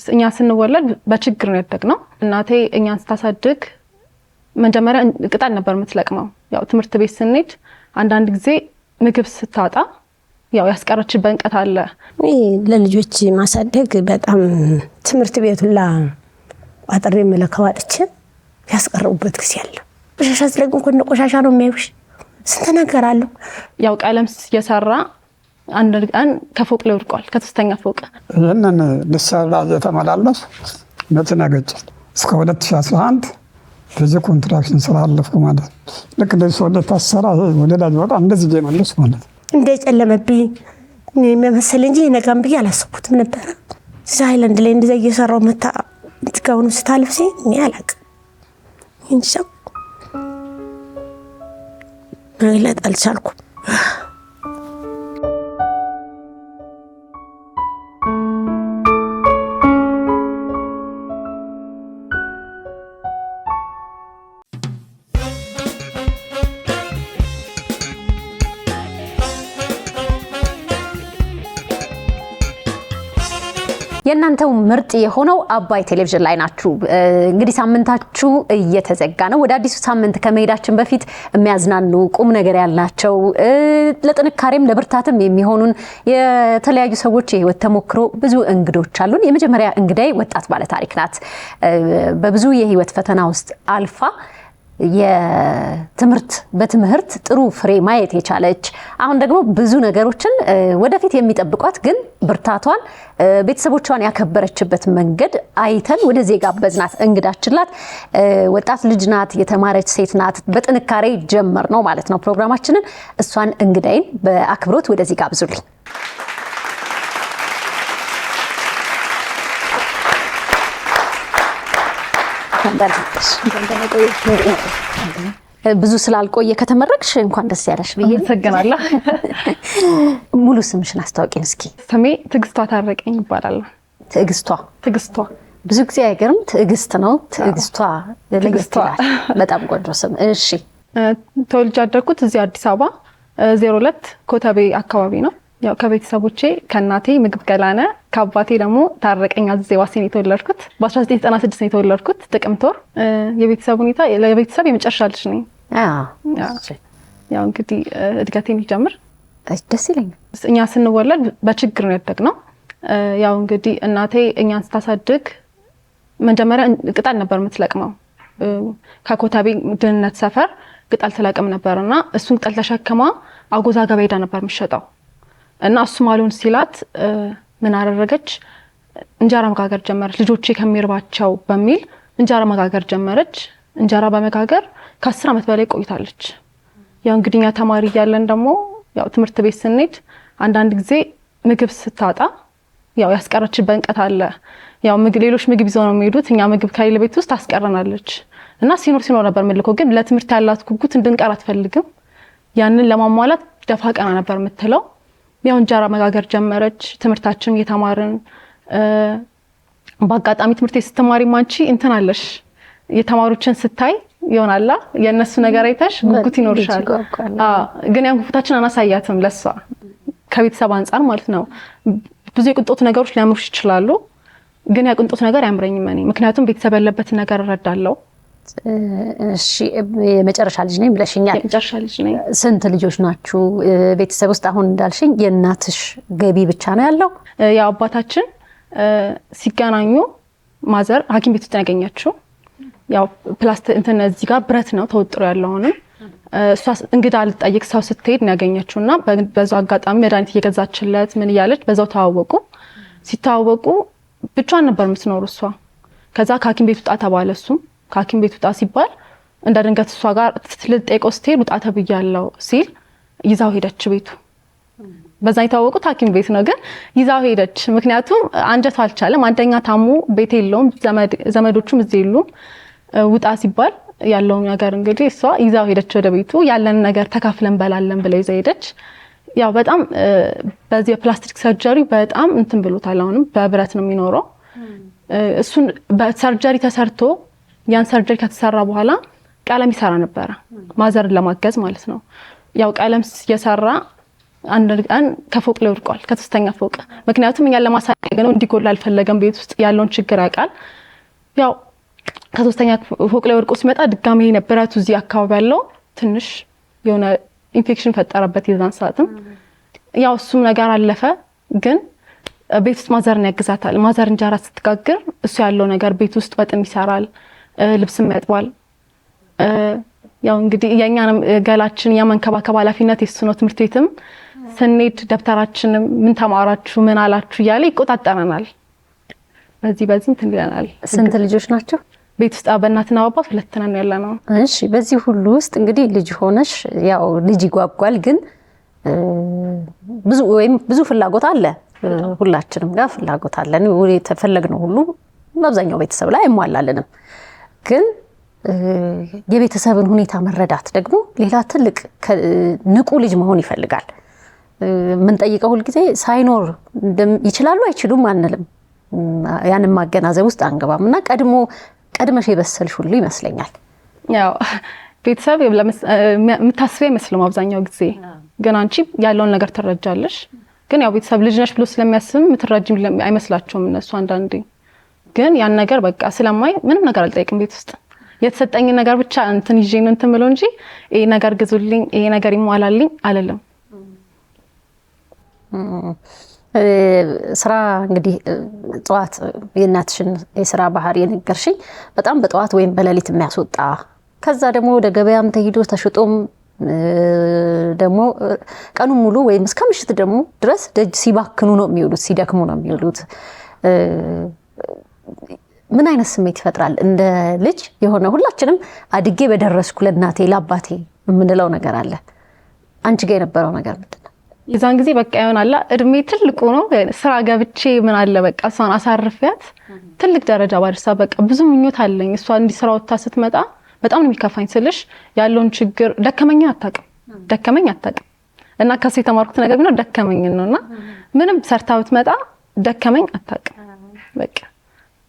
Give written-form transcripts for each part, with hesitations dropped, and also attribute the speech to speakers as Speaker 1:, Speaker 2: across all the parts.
Speaker 1: እኛ ስንወለድ በችግር ነው ያደግነው። እናቴ እኛን ስታሳድግ መጀመሪያ ቅጠል ነበር የምትለቅመው። ያው ትምህርት ቤት ስንሄድ አንዳንድ ጊዜ ምግብ ስታጣ ያው ያስቀረችበት እንቀት አለ።
Speaker 2: ለልጆች ማሳደግ በጣም ትምህርት ቤቱላ አጥሬ መለከዋጥቼ ያስቀረውበት ጊዜ አለ። ቆሻሻ ስለግን ኮነ ቆሻሻ ነው የሚያዩሽ ስንት ነገር አለው።
Speaker 1: ያው ቀለም እየሰራ አንድ ቀን ከፎቅ ላይ ወድቋል፣ ከ3ኛ ፎቅ።
Speaker 3: ይህንን ልሰራ እየተመላለሱ ነጭ እስከ 2011 በዚህ ኮንትራክሽን ስራ አለፍኩ ማለት ነው። ልክ እንደዚህ ሰው ታሰራ ወደ ላይ ወጣ እንደዚህ ጀመለስ ማለት ነው።
Speaker 2: እንደጨለመብኝ መሰለ እንጂ ነገም ብዬ አላሰብኩትም ነበር። ሳይለንድ ላይ እንደዛ እየሰራው መታ ትጋውኑ ስታልፍሴ እኔ አላውቅም እንጂ መግለጥ አልቻልኩም።
Speaker 4: የእናንተው ምርጥ የሆነው አባይ ቴሌቪዥን ላይ ናችሁ። እንግዲህ ሳምንታችሁ እየተዘጋ ነው። ወደ አዲሱ ሳምንት ከመሄዳችን በፊት የሚያዝናኑ ቁም ነገር ያላቸው ለጥንካሬም ለብርታትም የሚሆኑን የተለያዩ ሰዎች የህይወት ተሞክሮ ብዙ እንግዶች አሉን። የመጀመሪያ እንግዳይ ወጣት ባለ ታሪክ ናት። በብዙ የህይወት ፈተና ውስጥ አልፋ በትምህርት ጥሩ ፍሬ ማየት የቻለች አሁን ደግሞ ብዙ ነገሮችን ወደፊት የሚጠብቋት ግን ብርታቷን ቤተሰቦቿን ያከበረችበት መንገድ አይተን ወደዚህ ጋበዝናት እንግዳችን ናት። ወጣት ልጅ ናት፣ የተማረች ሴት ናት። በጥንካሬ ጀመር ነው ማለት ነው ፕሮግራማችንን። እሷን እንግዳይን በአክብሮት ወደዚህ ጋብዙልኝ። ብዙ ስላልቆየ ከተመረቅሽ እንኳን ደስ ያለሽ ብዬ
Speaker 1: አመሰግናለሁ።
Speaker 4: ሙሉ ስምሽን አስተዋውቂን እስኪ።
Speaker 1: ስሜ ትዕግስቷ ታረቀኝ ይባላል። ትዕግስቷ ብዙ ጊዜ አይገርም፣ ትዕግስት ነው። ትዕግስቷ በጣም ቆንጆ ስም። እሺ ተወልጄ ያደግኩት እዚህ አዲስ አበባ 02 ኮተቤ አካባቢ ነው። ያው ከቤተሰቦቼ ከእናቴ ምግብ ገላነ ከአባቴ ደግሞ ታረቀኝ አዝዜ ዋሴ ነው የተወለድኩት። በ1996 ነው የተወለድኩት ጥቅምት ወር። የቤተሰብ ሁኔታ ለቤተሰብ የመጨረሻ ልጅ ነኝ። ያው እንግዲህ እድገቴን ሊጀምር
Speaker 4: ደስ ይለኛል።
Speaker 1: እኛ ስንወለድ በችግር ነው ያደግነው። ያው እንግዲህ እናቴ እኛን ስታሳድግ መጀመሪያ ቅጠል ነበር የምትለቅመው። ከኮተቤ ድህነት ሰፈር ቅጠል ትለቅም ነበርና እሱን ቅጠል ተሸክማ አጎዛ ገበያ ሄዳ ነበር የምትሸጠው። እና እሱ ማሉን ሲላት ምን አደረገች? እንጀራ መጋገር ጀመረች። ልጆቼ ከሚርባቸው በሚል እንጀራ መጋገር ጀመረች። እንጀራ በመጋገር ከ10 ዓመት በላይ ቆይታለች። ያው እንግዲህ እኛ ተማሪ እያለን ደግሞ ያው ትምህርት ቤት ስንሄድ አንዳንድ ጊዜ ምግብ ስታጣ ያው ያስቀረችበት እንቀት አለ። ያው ሌሎች ምግብ ይዘው ነው የሚሄዱት፣ እኛ ምግብ ከሌለ ቤት ውስጥ ታስቀረናለች። እና ሲኖር ነበር ምልኮ፣ ግን ለትምህርት ያላት ጉጉት እንድንቀር አትፈልግም። ያንን ለማሟላት ደፋ ቀና ነበር የምትለው። ያው እንጀራ መጋገር ጀመረች። ትምህርታችን እየተማርን በአጋጣሚ ትምህርት ስትማሪ ማንቺ እንትን አለሽ የተማሪዎችን ስታይ ይሆናላ የነሱ ነገር አይተሽ ጉጉት ይኖርሻል። ግን ያን ጉጉታችን አናሳያትም ለሷ ከቤተሰብ አንፃር ማለት ነው። ብዙ የቅንጦት ነገሮች ሊያምሩሽ ይችላሉ፣ ግን ያ ቅንጦት ነገር አያምረኝም እኔ፣ ምክንያቱም ቤተሰብ ያለበት ነገር እረዳለሁ።
Speaker 4: እሺ የመጨረሻ ልጅ ነኝ ብለሽኛል።
Speaker 1: የመጨረሻ ልጅ ነኝ።
Speaker 4: ስንት ልጆች ናችሁ ቤተሰብ ውስጥ? አሁን እንዳልሽኝ የእናትሽ ገቢ ብቻ ነው ያለው?
Speaker 1: ያው አባታችን ሲገናኙ ማዘር ሐኪም ቤት ውስጥ ያገኘችው ያው ፕላስቲክ እንትን እዚህ ጋር ብረት ነው ተወጥሮ ያለውንም እሷ እንግዳ ልትጠይቅ ሰው ስትሄድ ነው ያገኘችውና በዛው አጋጣሚ መድኃኒት እየገዛችለት ምን እያለች በዛው ተዋወቁ። ሲተዋወቁ ብቻዋን ነበር የምትኖር እሷ። ከዛ ከሐኪም ቤት ውጣ ተባለ። እሱም ከሐኪም ቤት ውጣ ሲባል እንደ ድንገት እሷ ጋር ልትጠይቀው ስትሄድ ውጣ ተብያለሁ ሲል ይዛው ሄደች ቤቱ። በዛ የተዋወቁት ሐኪም ቤት ነው፣ ግን ይዛው ሄደች። ምክንያቱም አንጀቱ አልቻለም። አንደኛ ታሙ ቤት የለውም፣ ዘመዶቹም እዚህ የሉም። ውጣ ሲባል ያለው ነገር እንግዲህ እሷ ይዛው ሄደች ወደ ቤቱ። ያለን ነገር ተካፍለን በላለን ብለ ይዛ ሄደች። ያው በጣም በዚህ የፕላስቲክ ሰርጀሪ በጣም እንትን ብሎታል። አሁንም በብረት ነው የሚኖረው። እሱን በሰርጀሪ ተሰርቶ ያን ሰርጀሪ ከተሰራ በኋላ ቀለም ይሰራ ነበር ማዘርን ለማገዝ ማለት ነው። ያው ቀለም የሰራ አንድ ቀን ከፎቅ ላይ ወድቋል፣ ከ3ኛ ፎቅ። ምክንያቱም እኛን ለማሳደግ ነው፣ እንዲጎላ አልፈለገም። ቤት ውስጥ ያለውን ችግር ያውቃል። ያው ከ3ኛ ፎቅ ላይ ወድቆ ሲመጣ ድጋሜ ነበረቱ እዚህ አካባቢ ያለው ትንሽ የሆነ ኢንፌክሽን ፈጠረበት። የዛን ሰዓትም ያው እሱም ነገር አለፈ። ግን ቤት ውስጥ ማዘርን ያግዛታል። ማዘር እንጀራ ስትጋግር እሱ ያለው ነገር ቤት ውስጥ ወጥም ይሰራል፣ ልብስም ያጥባል። ያው እንግዲህ የኛንም ገላችን የመንከባከብ ኃላፊነት የሱ ነው። ትምህርት ቤትም ስንሄድ ደብተራችንም ምን ተማራችሁ ምን አላችሁ እያለ ይቆጣጠረናል። በዚህ እንትን ይለናል።
Speaker 4: ስንት ልጆች ናቸው
Speaker 1: ቤት ውስጥ? በእናትና በአባት 2 ነን ያለነው።
Speaker 4: እሺ፣ በዚህ ሁሉ ውስጥ እንግዲህ ልጅ ሆነሽ ያው ልጅ ይጓጓል፣ ግን ብዙ ፍላጎት አለ። ሁላችንም ጋር ፍላጎት አለን። የተፈለግነው ሁሉ አብዛኛው ቤተሰብ ላይ አይሟላለንም። ግን የቤተሰብን ሁኔታ መረዳት ደግሞ ሌላ ትልቅ ንቁ ልጅ መሆን ይፈልጋል። የምንጠይቀው ሁልጊዜ ሳይኖር ይችላሉ አይችሉም አንልም። ያንን ማገናዘብ ውስጥ አንገባም እና ቀድመሽ የበሰልሽ ሁሉ ይመስለኛል።
Speaker 1: ያው ቤተሰብ የምታስቢ አይመስልም አብዛኛው ጊዜ፣ ግን አንቺ ያለውን ነገር ትረጃለሽ። ግን ያው ቤተሰብ ልጅ ነሽ ብሎ ስለሚያስብ የምትረጂም አይመስላቸውም እነሱ አንዳንዴ። ግን ያን ነገር በቃ ስለማይ ምንም ነገር አልጠይቅም። ቤት ውስጥ የተሰጠኝ ነገር ብቻ እንትን ይዤ ነው እንትን ብለው እንጂ ይሄ ነገር ግዙልኝ፣ ይሄ ነገር ይሟላልኝ አልልም።
Speaker 4: ስራ እንግዲህ ጠዋት የእናትሽን የስራ ባህሪ የነገርሽኝ በጣም በጠዋት ወይም በሌሊት የሚያስወጣ ከዛ ደግሞ ወደ ገበያም ተሄዶ ተሽጦም ደግሞ ቀኑን ሙሉ ወይም እስከ ምሽት ደግሞ ድረስ ደጅ ሲባክኑ ነው የሚውሉት፣ ሲደክሙ ነው የሚውሉት። ምን አይነት ስሜት ይፈጥራል? እንደ ልጅ የሆነ ሁላችንም አድጌ በደረስኩ ለእናቴ ለአባቴ የምንለው ነገር አለ። አንቺ ጋር የነበረው ነገር ምንድን ነው?
Speaker 1: የዛን ጊዜ በቃ ይሆናል እድሜ ትልቁ ነው። ስራ ገብቼ ምን አለ በቃ እሷን አሳርፊያት ትልቅ ደረጃ ባደርሳ በቃ ብዙ ምኞት አለኝ። እሷ እንዲህ ስራ ወጥታ ስትመጣ በጣም ነው የሚከፋኝ ስልሽ ያለውን ችግር ደከመኝ አታውቅም። እና ከሱ የተማርኩት ነገር ቢኖር ደከመኝ ነውና ምንም ሰርታ ብትመጣ ደከመኝ አታውቅም። በቃ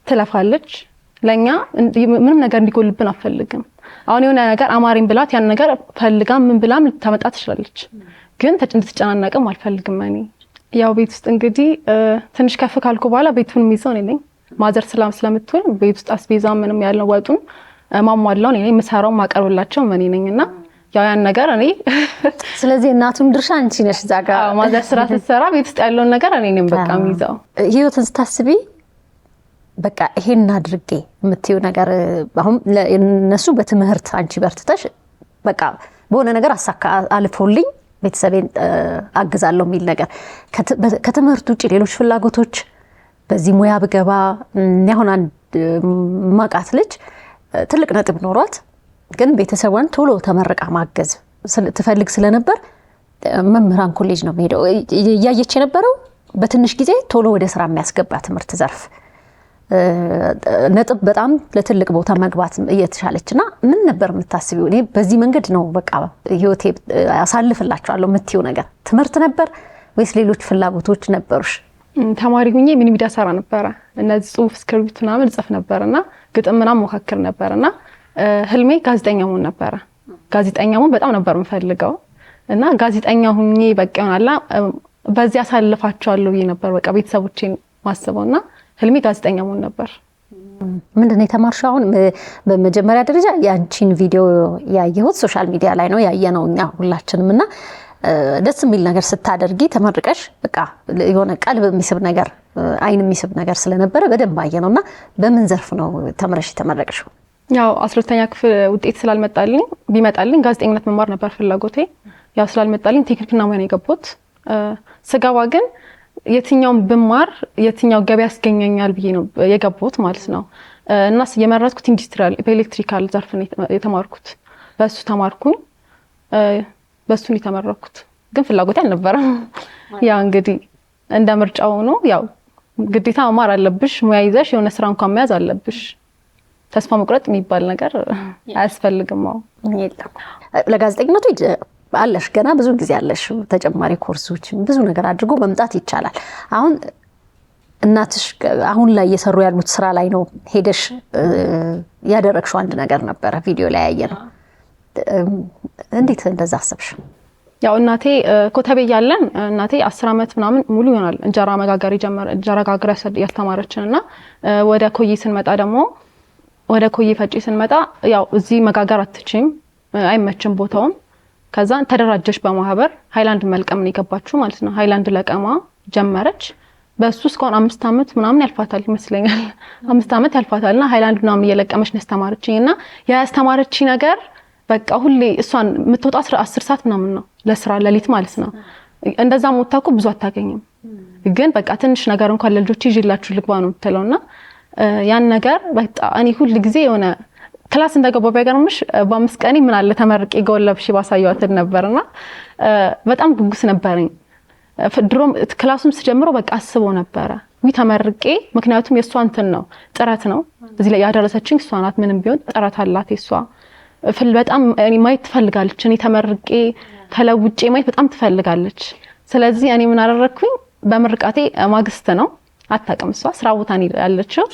Speaker 1: ትለፋለች። ለኛ ምንም ነገር እንዲጎልብን አፈልግም። አሁን የሆነ ነገር አማሪን ብላት ያን ነገር ፈልጋ ምን ብላም ልታመጣ ትችላለች። ግን እንድትጨናነቅም አልፈልግም እኔ። ያው ቤት ውስጥ እንግዲህ ትንሽ ከፍ ካልኩ በኋላ ቤቱን የሚይዘው እኔ ነኝ። ማዘር ስለምትውል ቤት ውስጥ አስቤዛ ምንም ያለው ወጡን ማሟላው እኔ ነኝ። የምሰራው ማቀርብላቸው እኔ ነኝና ያው ያን ነገር እኔ
Speaker 4: ስለዚህ እናቱም ድርሻ አንቺ ነሽ እዛ ጋር።
Speaker 1: ማዘር ስራ ስትሰራ ቤት ውስጥ ያለውን ነገር እኔ ነኝ በቃ የሚይዘው።
Speaker 4: ህይወትን ስታስቢ በቃ ይሄን አድርጌ የምትይው ነገር አሁን እነሱ በትምህርት አንቺ በርትተሽ በቃ በሆነ ነገር አሳካ አልፎልኝ ቤተሰቤን አግዛለሁ የሚል ነገር ከትምህርት ውጭ ሌሎች ፍላጎቶች በዚህ ሙያ ብገባ ያሁን አንድ ማቃት ልጅ ትልቅ ነጥብ ኖሯት ግን ቤተሰቧን ቶሎ ተመረቃ ማገዝ ትፈልግ ስለነበር መምህራን ኮሌጅ ነው የሚሄደው። እያየች የነበረው በትንሽ ጊዜ ቶሎ ወደ ስራ የሚያስገባ ትምህርት ዘርፍ ነጥብ በጣም ለትልቅ ቦታ መግባት እየተሻለችና ምን ነበር የምታስቢው? እኔ በዚህ መንገድ ነው በቃ ህይወቴ አሳልፍላችኋለሁ የምትይው ነገር ትምህርት ነበር ወይስ ሌሎች ፍላጎቶች ነበሩሽ?
Speaker 1: ተማሪ ሁኜ ምን ሚዲያ ሰራ ነበረ። እነዚህ ጽሁፍ ስክሪፕት ምናምን ጽፍ ነበርና ግጥም ምናምን ሞካክር ነበርና ህልሜ ጋዜጠኛ መሆን ነበረ። ጋዜጠኛ መሆን በጣም ነበር የምፈልገው እና ጋዜጠኛ ሁኜ በቃ ይሆናላ በዚህ አሳልፋቸዋለሁ ብዬ ነበር በቃ ቤተሰቦቼን ማስበውና ህልሜ ጋዜጠኛ መሆን ነበር።
Speaker 4: ምንድነው የተማርሽው? አሁን በመጀመሪያ ደረጃ ያንቺን ቪዲዮ ያየሁት ሶሻል ሚዲያ ላይ ነው ያየነው እኛ ሁላችንም እና ደስ የሚል ነገር ስታደርጊ ተመርቀሽ በቃ የሆነ ቀልብ የሚስብ ነገር አይን የሚስብ ነገር ስለነበረ በደንብ አየነውና በምን ዘርፍ ነው ተመረሽ የተመረቅሽው?
Speaker 1: ያው 12ኛ ክፍል ውጤት ስላልመጣልኝ ቢመጣልኝ ጋዜጠኝነት መማር ነበር ፍላጎቴ። ያው ስላልመጣልኝ ቴክኒክና ሙያ ነው የገባሁት። ስገባ ግን የትኛውን ብማር የትኛው ገበያ ያስገኘኛል ብዬ ነው የገባሁት ማለት ነው። እና የመረጥኩት ኢንዱስትሪያል በኤሌክትሪካል ዘርፍ ነው የተማርኩት። በሱ ተማርኩኝ። በሱ ነው የተመረኩት። ግን ፍላጎቴ አልነበረም። ያው እንግዲህ እንደ ምርጫው ነው። ያው ግዴታ መማር አለብሽ፣ ሙያ ይዘሽ የሆነ ስራ እንኳን መያዝ አለብሽ። ተስፋ መቁረጥ የሚባል ነገር አያስፈልግም።
Speaker 4: ለጋዜጠኝነቱ አለሽ ገና ብዙ ጊዜ አለሽ። ተጨማሪ ኮርሶች ብዙ ነገር አድርጎ መምጣት ይቻላል። አሁን እናትሽ አሁን ላይ እየሰሩ ያሉት ስራ ላይ ነው ሄደሽ ያደረግሽው አንድ ነገር ነበረ ቪዲዮ ላይ ያየ ነው። እንዴት እንደዛ አሰብሽ?
Speaker 1: ያው እናቴ ኮተቤ ያለን እናቴ 10 ዓመት ምናምን ሙሉ ይሆናል እንጀራ መጋገር እንጀራ ጋግራ ያስተማረችንና ወደ ኮዬ ስንመጣ ደግሞ ወደ ኮዬ ፈጪ ስንመጣ ያው እዚህ መጋገር አትችይም፣ አይመችም ቦታውም። ከዛ ተደራጀች በማህበር ሃይላንድ መልቀም ነው የገባችው ማለት ነው። ሃይላንድ ለቀማ ጀመረች። በሱ እስካሁን 5 ዓመት ምናምን ያልፋታል ይመስለኛል። 5 ዓመት ያልፋታልና ሃይላንድ ምናምን እየለቀመች ነው ያስተማረችኝና ያስተማረችኝ ነገር በቃ ሁሌ እሷን የምትወጣ 10 ሰዓት ምናምን ነው ለስራ ለሊት ማለት ነው። እንደዛ ሞታኩ ብዙ አታገኝም፣ ግን በቃ ትንሽ ነገር እንኳን ለልጆች ይዤላችሁ ልግባ ነው የምትለውና ያን ነገር በቃ እኔ ሁሉ ጊዜ የሆነ ክላስ እንደገባው ባይገርምሽ በ5 ቀኔ ምን አለ ተመርቄ ገወለብሽ ባሳየዋት ነበርና በጣም ጉጉስ ነበርኝ። ድሮም ክላሱም ስጀምረው በቃ አስበው ነበረ ተመርቄ፣ ምክንያቱም የሷ እንትን ነው ጥረት ነው እዚህ ላይ ያደረሰችኝ እሷ ናት። ምንም ቢሆን ጥረት አላት የሷ በጣም እኔ ማየት ትፈልጋለች። እኔ ተመርቄ ተለውጬ ማየት በጣም ትፈልጋለች። ስለዚህ እኔ ምን አደረኩኝ በምርቃቴ ማግስት ነው አታውቅም እሷ ስራ ቦታ ነው ያለችው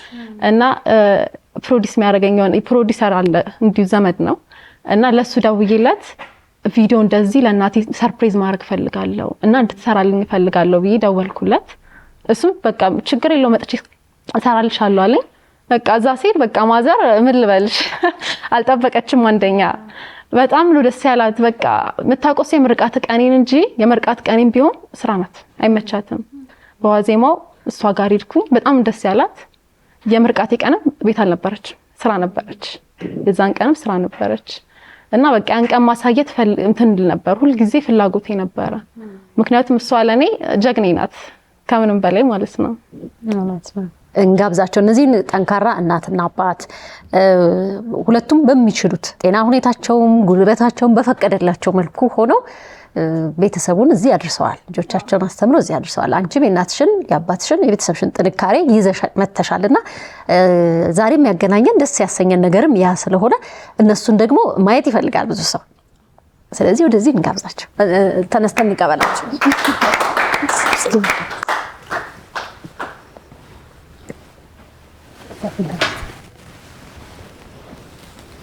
Speaker 1: እና ፕሮዲስ የሚያደርገኛው ፕሮዲሰር አለ እንዲሁ ዘመድ ነው እና ለሱ ደውዬለት ቪዲዮ እንደዚህ ለእናቴ ሰርፕራይዝ ማድረግ ፈልጋለሁ እና እንድትሰራልኝ ፈልጋለሁ ብዬ ደወልኩለት። እሱም በቃ ችግር የለው መጥቼ እሰራልሻለሁ አለኝ። በቃ እዛ ሲል በቃ ማዘር ምን ልበልሽ አልጠበቀችም። አንደኛ በጣም ነው ደስ ያላት። በቃ የምታውቀው የምርቃት ቀኔን እንጂ የምርቃት ቀኔን ቢሆን ስራ ናት አይመቻትም። በዋዜማው እሷ ጋር ሄድኩኝ። በጣም ደስ ያላት። የምርቃቴ ቀንም ቤት አልነበረች ስራ ነበረች፣ የዛን ቀንም ስራ ነበረች እና በቃ ያን ቀን ማሳየት እንትን ነበር ሁሉ ጊዜ ፍላጎቴ ነበረ። ምክንያቱም እሷ ለኔ ጀግኔ ናት ከምንም በላይ ማለት ነው።
Speaker 4: እንጋብዛቸው እነዚህን ጠንካራ እናትና አባት ሁለቱም በሚችሉት ጤና ሁኔታቸውም ጉልበታቸውም በፈቀደላቸው መልኩ ሆነው ቤተሰቡን እዚህ አድርሰዋል። ልጆቻቸውን አስተምረው እዚህ አድርሰዋል። አንቺም የእናትሽን የአባትሽን የቤተሰብሽን ጥንካሬ ይዘሽ መተሻልና ዛሬም ያገናኘን ደስ ያሰኘን ነገርም ያ ስለሆነ እነሱን ደግሞ ማየት ይፈልጋል ብዙ ሰው። ስለዚህ ወደዚህ እንጋብዛቸው። ተነስተን እንቀበላቸው።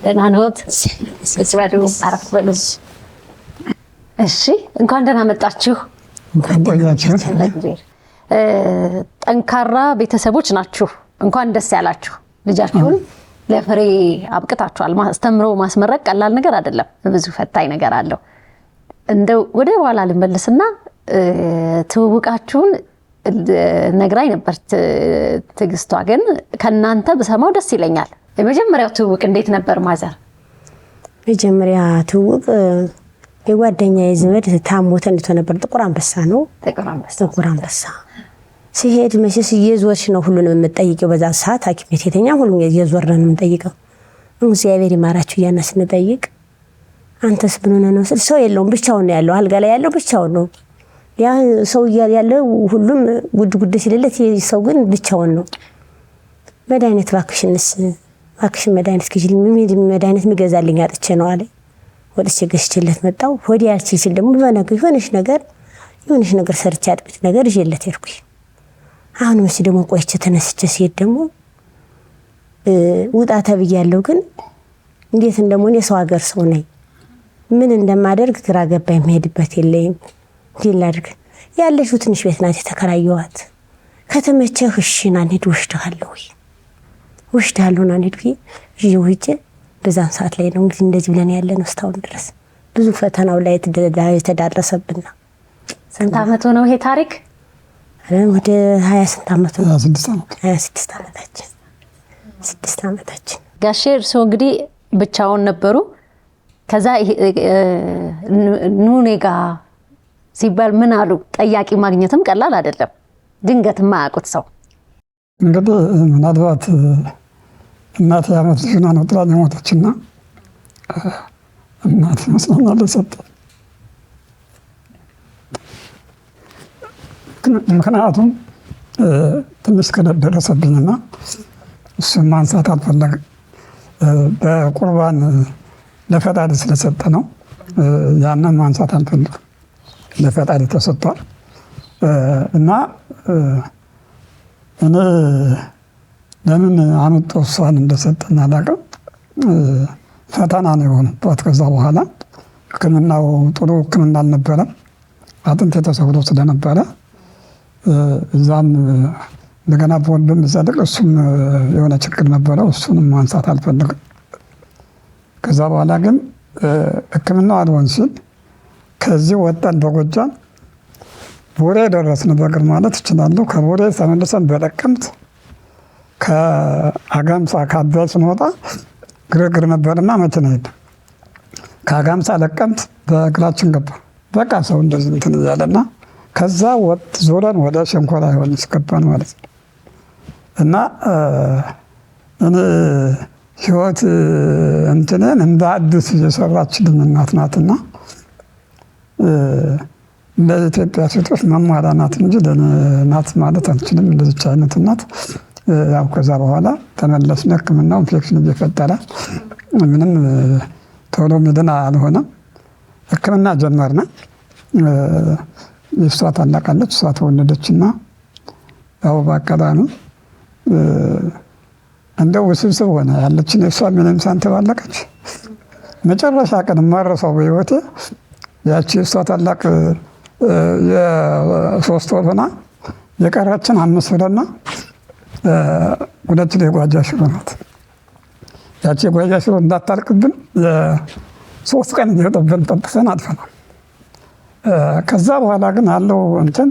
Speaker 4: ደህና ነዎት? እሺ እንኳን ደህና መጣችሁ። ጠንካራ ቤተሰቦች ናችሁ። እንኳን ደስ ያላችሁ። ልጃችሁን ለፍሬ አብቅታችኋል። አስተምሮ ማስመረቅ ቀላል ነገር አይደለም፣ ብዙ ፈታኝ ነገር አለው። እንደው ወደ ኋላ ልመለስና ትውውቃችሁን ነግራኝ ነበር ትግስቷ፣ ግን ከናንተ በሰማው ደስ ይለኛል። የመጀመሪያው ትውውቅ እንዴት ነበር ማዘር?
Speaker 2: መጀመሪያ ትውውቅ የጓደኛዬ ዘመድ ታሞ ተኝቶ ነበር። ጥቁር አንበሳ ነው። ጥቁር አንበሳ ሲሄድ መቼስ እየዞርሽ ነው ሁሉንም የምትጠይቂው። በዛ ሰዓት ሐኪም ቤት የተኛ ሁሉ እየዞርን የምንጠይቀው። እግዚአብሔር ይማራችሁ እያና ስንጠይቅ አንተስ ምን ሆነ ነው ስል ሰው የለውም ብቻውን ነው ያለው። አልጋ ላይ ያለው ብቻውን ነው። ያ ሰው ያለው ሁሉም ጉድ ጉድ ሲልለት ሰው ግን ብቻውን ነው። መድኃኒት እባክሽንስ እባክሽን መድኃኒት ግዢልኝ፣ መድኃኒት የሚገዛልኝ አጥቼ ነው አለ። ወጥቼ ገዝቼለት መጣሁ። ወዲያ ያልችል ሲል ደግሞ በነገር የሆነሽ ነገር ሰርቼ አጥቢት ነገር ይዤለት ሄድኩኝ። አሁንም እስኪ ደግሞ ቆይቼ ተነስቼ ሲሄድ ደግሞ ውጣ ተብያለሁ። ግን እንዴት እንደሞን የሰው ሀገር ሰው ነኝ፣ ምን እንደማደርግ ግራ ገባኝ። የምሄድበት የለኝም። እንዴት ላድርግ? ያለሽው ትንሽ ቤት ናት የተከራየኋት። ከተመቸህ እሺ ና እንሂድ ወስድሃለሁ ና እንሂድ ብዬ ይዤው ሂጄ በዛን ሰዓት ላይ ነው እንግዲህ እንደዚህ ብለን ያለነው እስካሁን ድረስ ብዙ ፈተናው ላይ የተዳረሰብን።
Speaker 4: ስንት ዓመት ነው ይሄ ታሪክ?
Speaker 2: ወደ 20 ስንት ዓመት ነው?
Speaker 3: 26
Speaker 2: ዓመታችን 6 ዓመታችን።
Speaker 4: ጋሼ እርስዎ እንግዲህ ብቻውን ነበሩ። ከዛ ኑኔ ጋ ሲባል ምን አሉ? ጠያቂ ማግኘትም ቀላል አይደለም። ድንገት የማያውቁት ሰው
Speaker 3: እንግዲህ ምናልባት እናቴ ዓመት ልጅና ነው ጥላ የሞተችና እናቴ መስሎኛል ሰጠ። ምክንያቱም ትንሽ ከደብ ደረሰብኝና እሱን ማንሳት አልፈለግም። በቁርባን ለፈጣሪ ስለሰጠ ነው። ያንን ማንሳት አልፈለግም። ለፈጣሪ ተሰጥቷል እና እኔ ለምን አመጣ እሷን እንደሰጠኝ አላውቅም። ፈተና ነው የሆነባት። ከዛ በኋላ ሕክምናው ጥሩ ሕክምና አልነበረም። አጥንት የተሰውሮ ስለነበረ እዛም እንደገና በወንድም ቢጸድቅ እሱም የሆነ ችግር ነበረው። እሱንም ማንሳት አልፈልግም። ከዛ በኋላ ግን ሕክምናው አልሆን ሲል ከዚህ ወጣን በጎጃም ቡሬ ደረስን። በእግር ማለት እችላለሁ። ከቡሬ ተመልሰን በጠቀምት ከአጋምሳ ከአባይ ስንወጣ ግርግር ነበርና መኪና የለም። ከአጋምሳ ለቀምት በእግራችን ገባ። በቃ ሰው እንደዚህ እንትን እያለና ከዛ ወጥ ዞረን ወደ ሸንኮራ ዮሐንስ ገባን ማለት ነው። እና እኔ ህይወት እንትንን እንደ አዲስ እየሰራችልኝ እናት ናትና ለኢትዮጵያ ሴቶች መማሪያ ናት እንጂ ናት ማለት አልችልም። እንደዚች አይነት እናት ያው ከዛ በኋላ ተመለስን። ሕክምናው ኢንፌክሽን እየፈጠረ ምንም ቶሎ ሚድን አልሆነም። ሕክምና ጀመርነ። የእሷ ታላቃለች፣ እሷ ተወለደችና ያው በአጋጣሚ እንደው ውስብስብ ሆነ። ያለችን የእሷ ምንም ሳንተባለቀች መጨረሻ ቀን ማረሳው በህይወቴ ያቺ የእሷ ታላቅ የሶስት ወር ሆና የቀረችን 5 ብርና 2 የጓጃ ሽሮ ናት። ያቺ የጓጃ ሽሮ እንዳታልቅብን 3 ቀን እየጠበን ጠጥተን አልፈናል። ከዛ በኋላ ግን አለው እንትን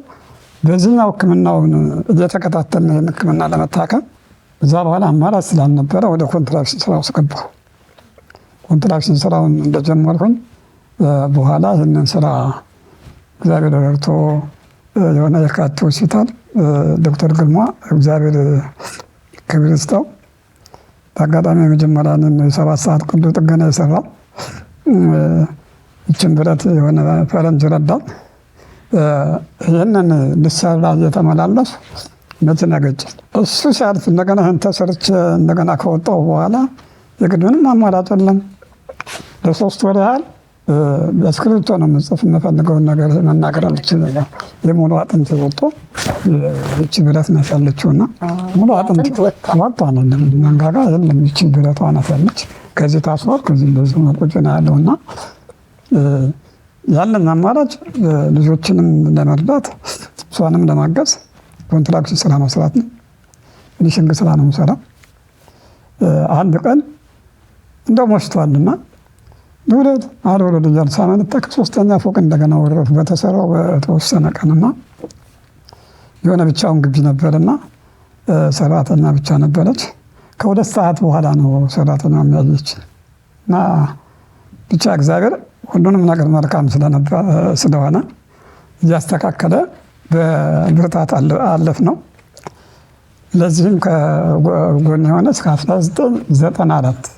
Speaker 3: በዚህኛው ሕክምናውን እየተከታተልን ሕክምና ለመታከም እዛ በኋላ አማራጭ ስላልነበረ ወደ ኮንትራክሽን ስራ ውስጥ ገባሁ። ኮንትራክሽን ስራውን እንደጀመርኩኝ በኋላ ይህንን ስራ እግዚአብሔር ረድቶ የሆነ የካቲት ሆስፒታል ዶክተር ግርማ እግዚአብሔር ክብር ይስጠው በአጋጣሚ የመጀመሪያ 7 ሰዓት ቀዶ ጥገና የሰራው ይችን ብረት የሆነ ፈረንጅ ረዳት ይህንን ልሰራ እየተመላለሱ መኪና ገጨኝ። እሱ ሲያልፍ እንደገና ይህን ተሰርቼ እንደገና ከወጣሁ በኋላ የግድ ምንም አማራጭ የለም። ለ3 ወር ያህል በእስክሪብቶ ነው የምጽፍ። የምፈልገውን ነገር መናገር አልችልም። የሙሉ አጥንት ወጥቶ ይቺ ብረት ናት ያለችውና ሙሉ አጥንት ወጥቷ ነው መንጋጋ የለም። ይቺ ብረቷ ናት ያለች። ከዚህ ታስሯል፣ ከዚህ እንደዚህ ቁጭ ነው ያለውና ያለን አማራጭ ልጆችንም ለመርዳት እሷንም ለማገዝ ኮንትራክሽን ስራ መስራት ነው። ፊኒሽንግ ስራ ነው የምሰራው። አንድ ቀን እንደው መሽቷልና ውረድ አልወረድ እያልን ሳመነታ 3ኛ ፎቅ እንደገና ወረድኩ። በተሰራው በተወሰነ ቀንና የሆነ ብቻውን ግቢ ነበርና ሰራተኛ ብቻ ነበረች። ከ2 ሰዓት በኋላ ነው ሰራተኛ የሚያየች እና ብቻ እግዚአብሔር ሁሉንም ነገር መልካም ስለሆነ እያስተካከለ በብርታት አለፍ ነው። ለዚህም ከጎን የሆነ እስከ 1994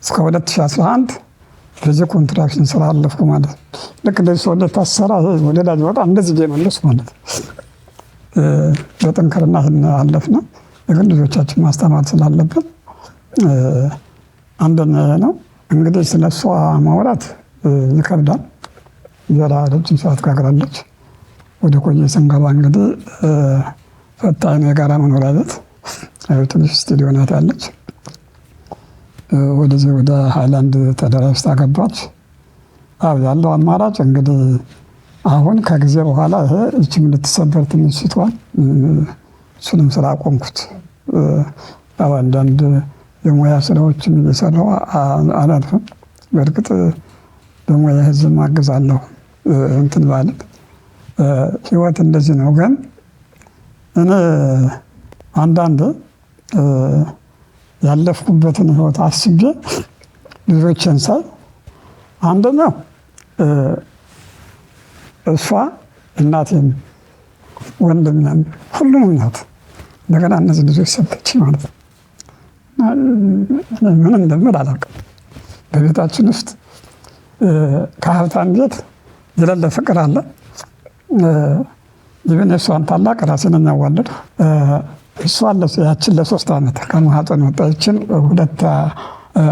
Speaker 3: እስከ 2011 በዚህ ኮንትራክሽን ስራ አለፍኩ ማለት ነው። ልክ እንደዚህ ሰው ታሰራ ወደ ላይ ወጣ እንደዚህ ጀመለስ ማለት ነው። በጥንክርና አለፍና ግን ልጆቻችን ማስተማር ስላለብን አንደኛ ነው። እንግዲህ ስለሷ ማውራት ይከብዳል። ዘራ ረጅም ሰዓት ጋግራለች። ወደ ቆየ ስንገባ እንግዲህ ፈታኝ የጋራ መኖሪያ ቤት ትንሽ ስቱዲዮ ናት ያለች። ወደዚህ ወደ ሃይላንድ ተደራጅታ ገባች። ያለው አማራጭ እንግዲህ አሁን ከጊዜ በኋላ ይሄ እችም ልትሰበር ትንሽ ሲቷል። እሱንም ስራ አቆምኩት። አንዳንድ የሙያ ስራዎችን እየሰራሁ አላልፍም። በእርግጥ በሙያ ህዝብ ማገዛለሁ እንትን ማለት ህይወት እንደዚህ ነው። ግን እኔ አንዳንድ ያለፍኩበትን ህይወት አስቤ ልጆችን ሳይ አንደኛው እሷ እናቴን ወንድሜን ሁሉንም ናት። እንደገና እነዚህ ልጆች ሰጠች ማለት ነው። ምን እንደምል አላውቅም። በቤታችን ውስጥ ከሀብታም ቤት የሌለ ፍቅር አለ። ይህን የእሷን ታላቅ ራሴን የሚያዋልድ እሷ ያችን ለ3 ዓመት ከማህፀን ወጣ። ይችን 2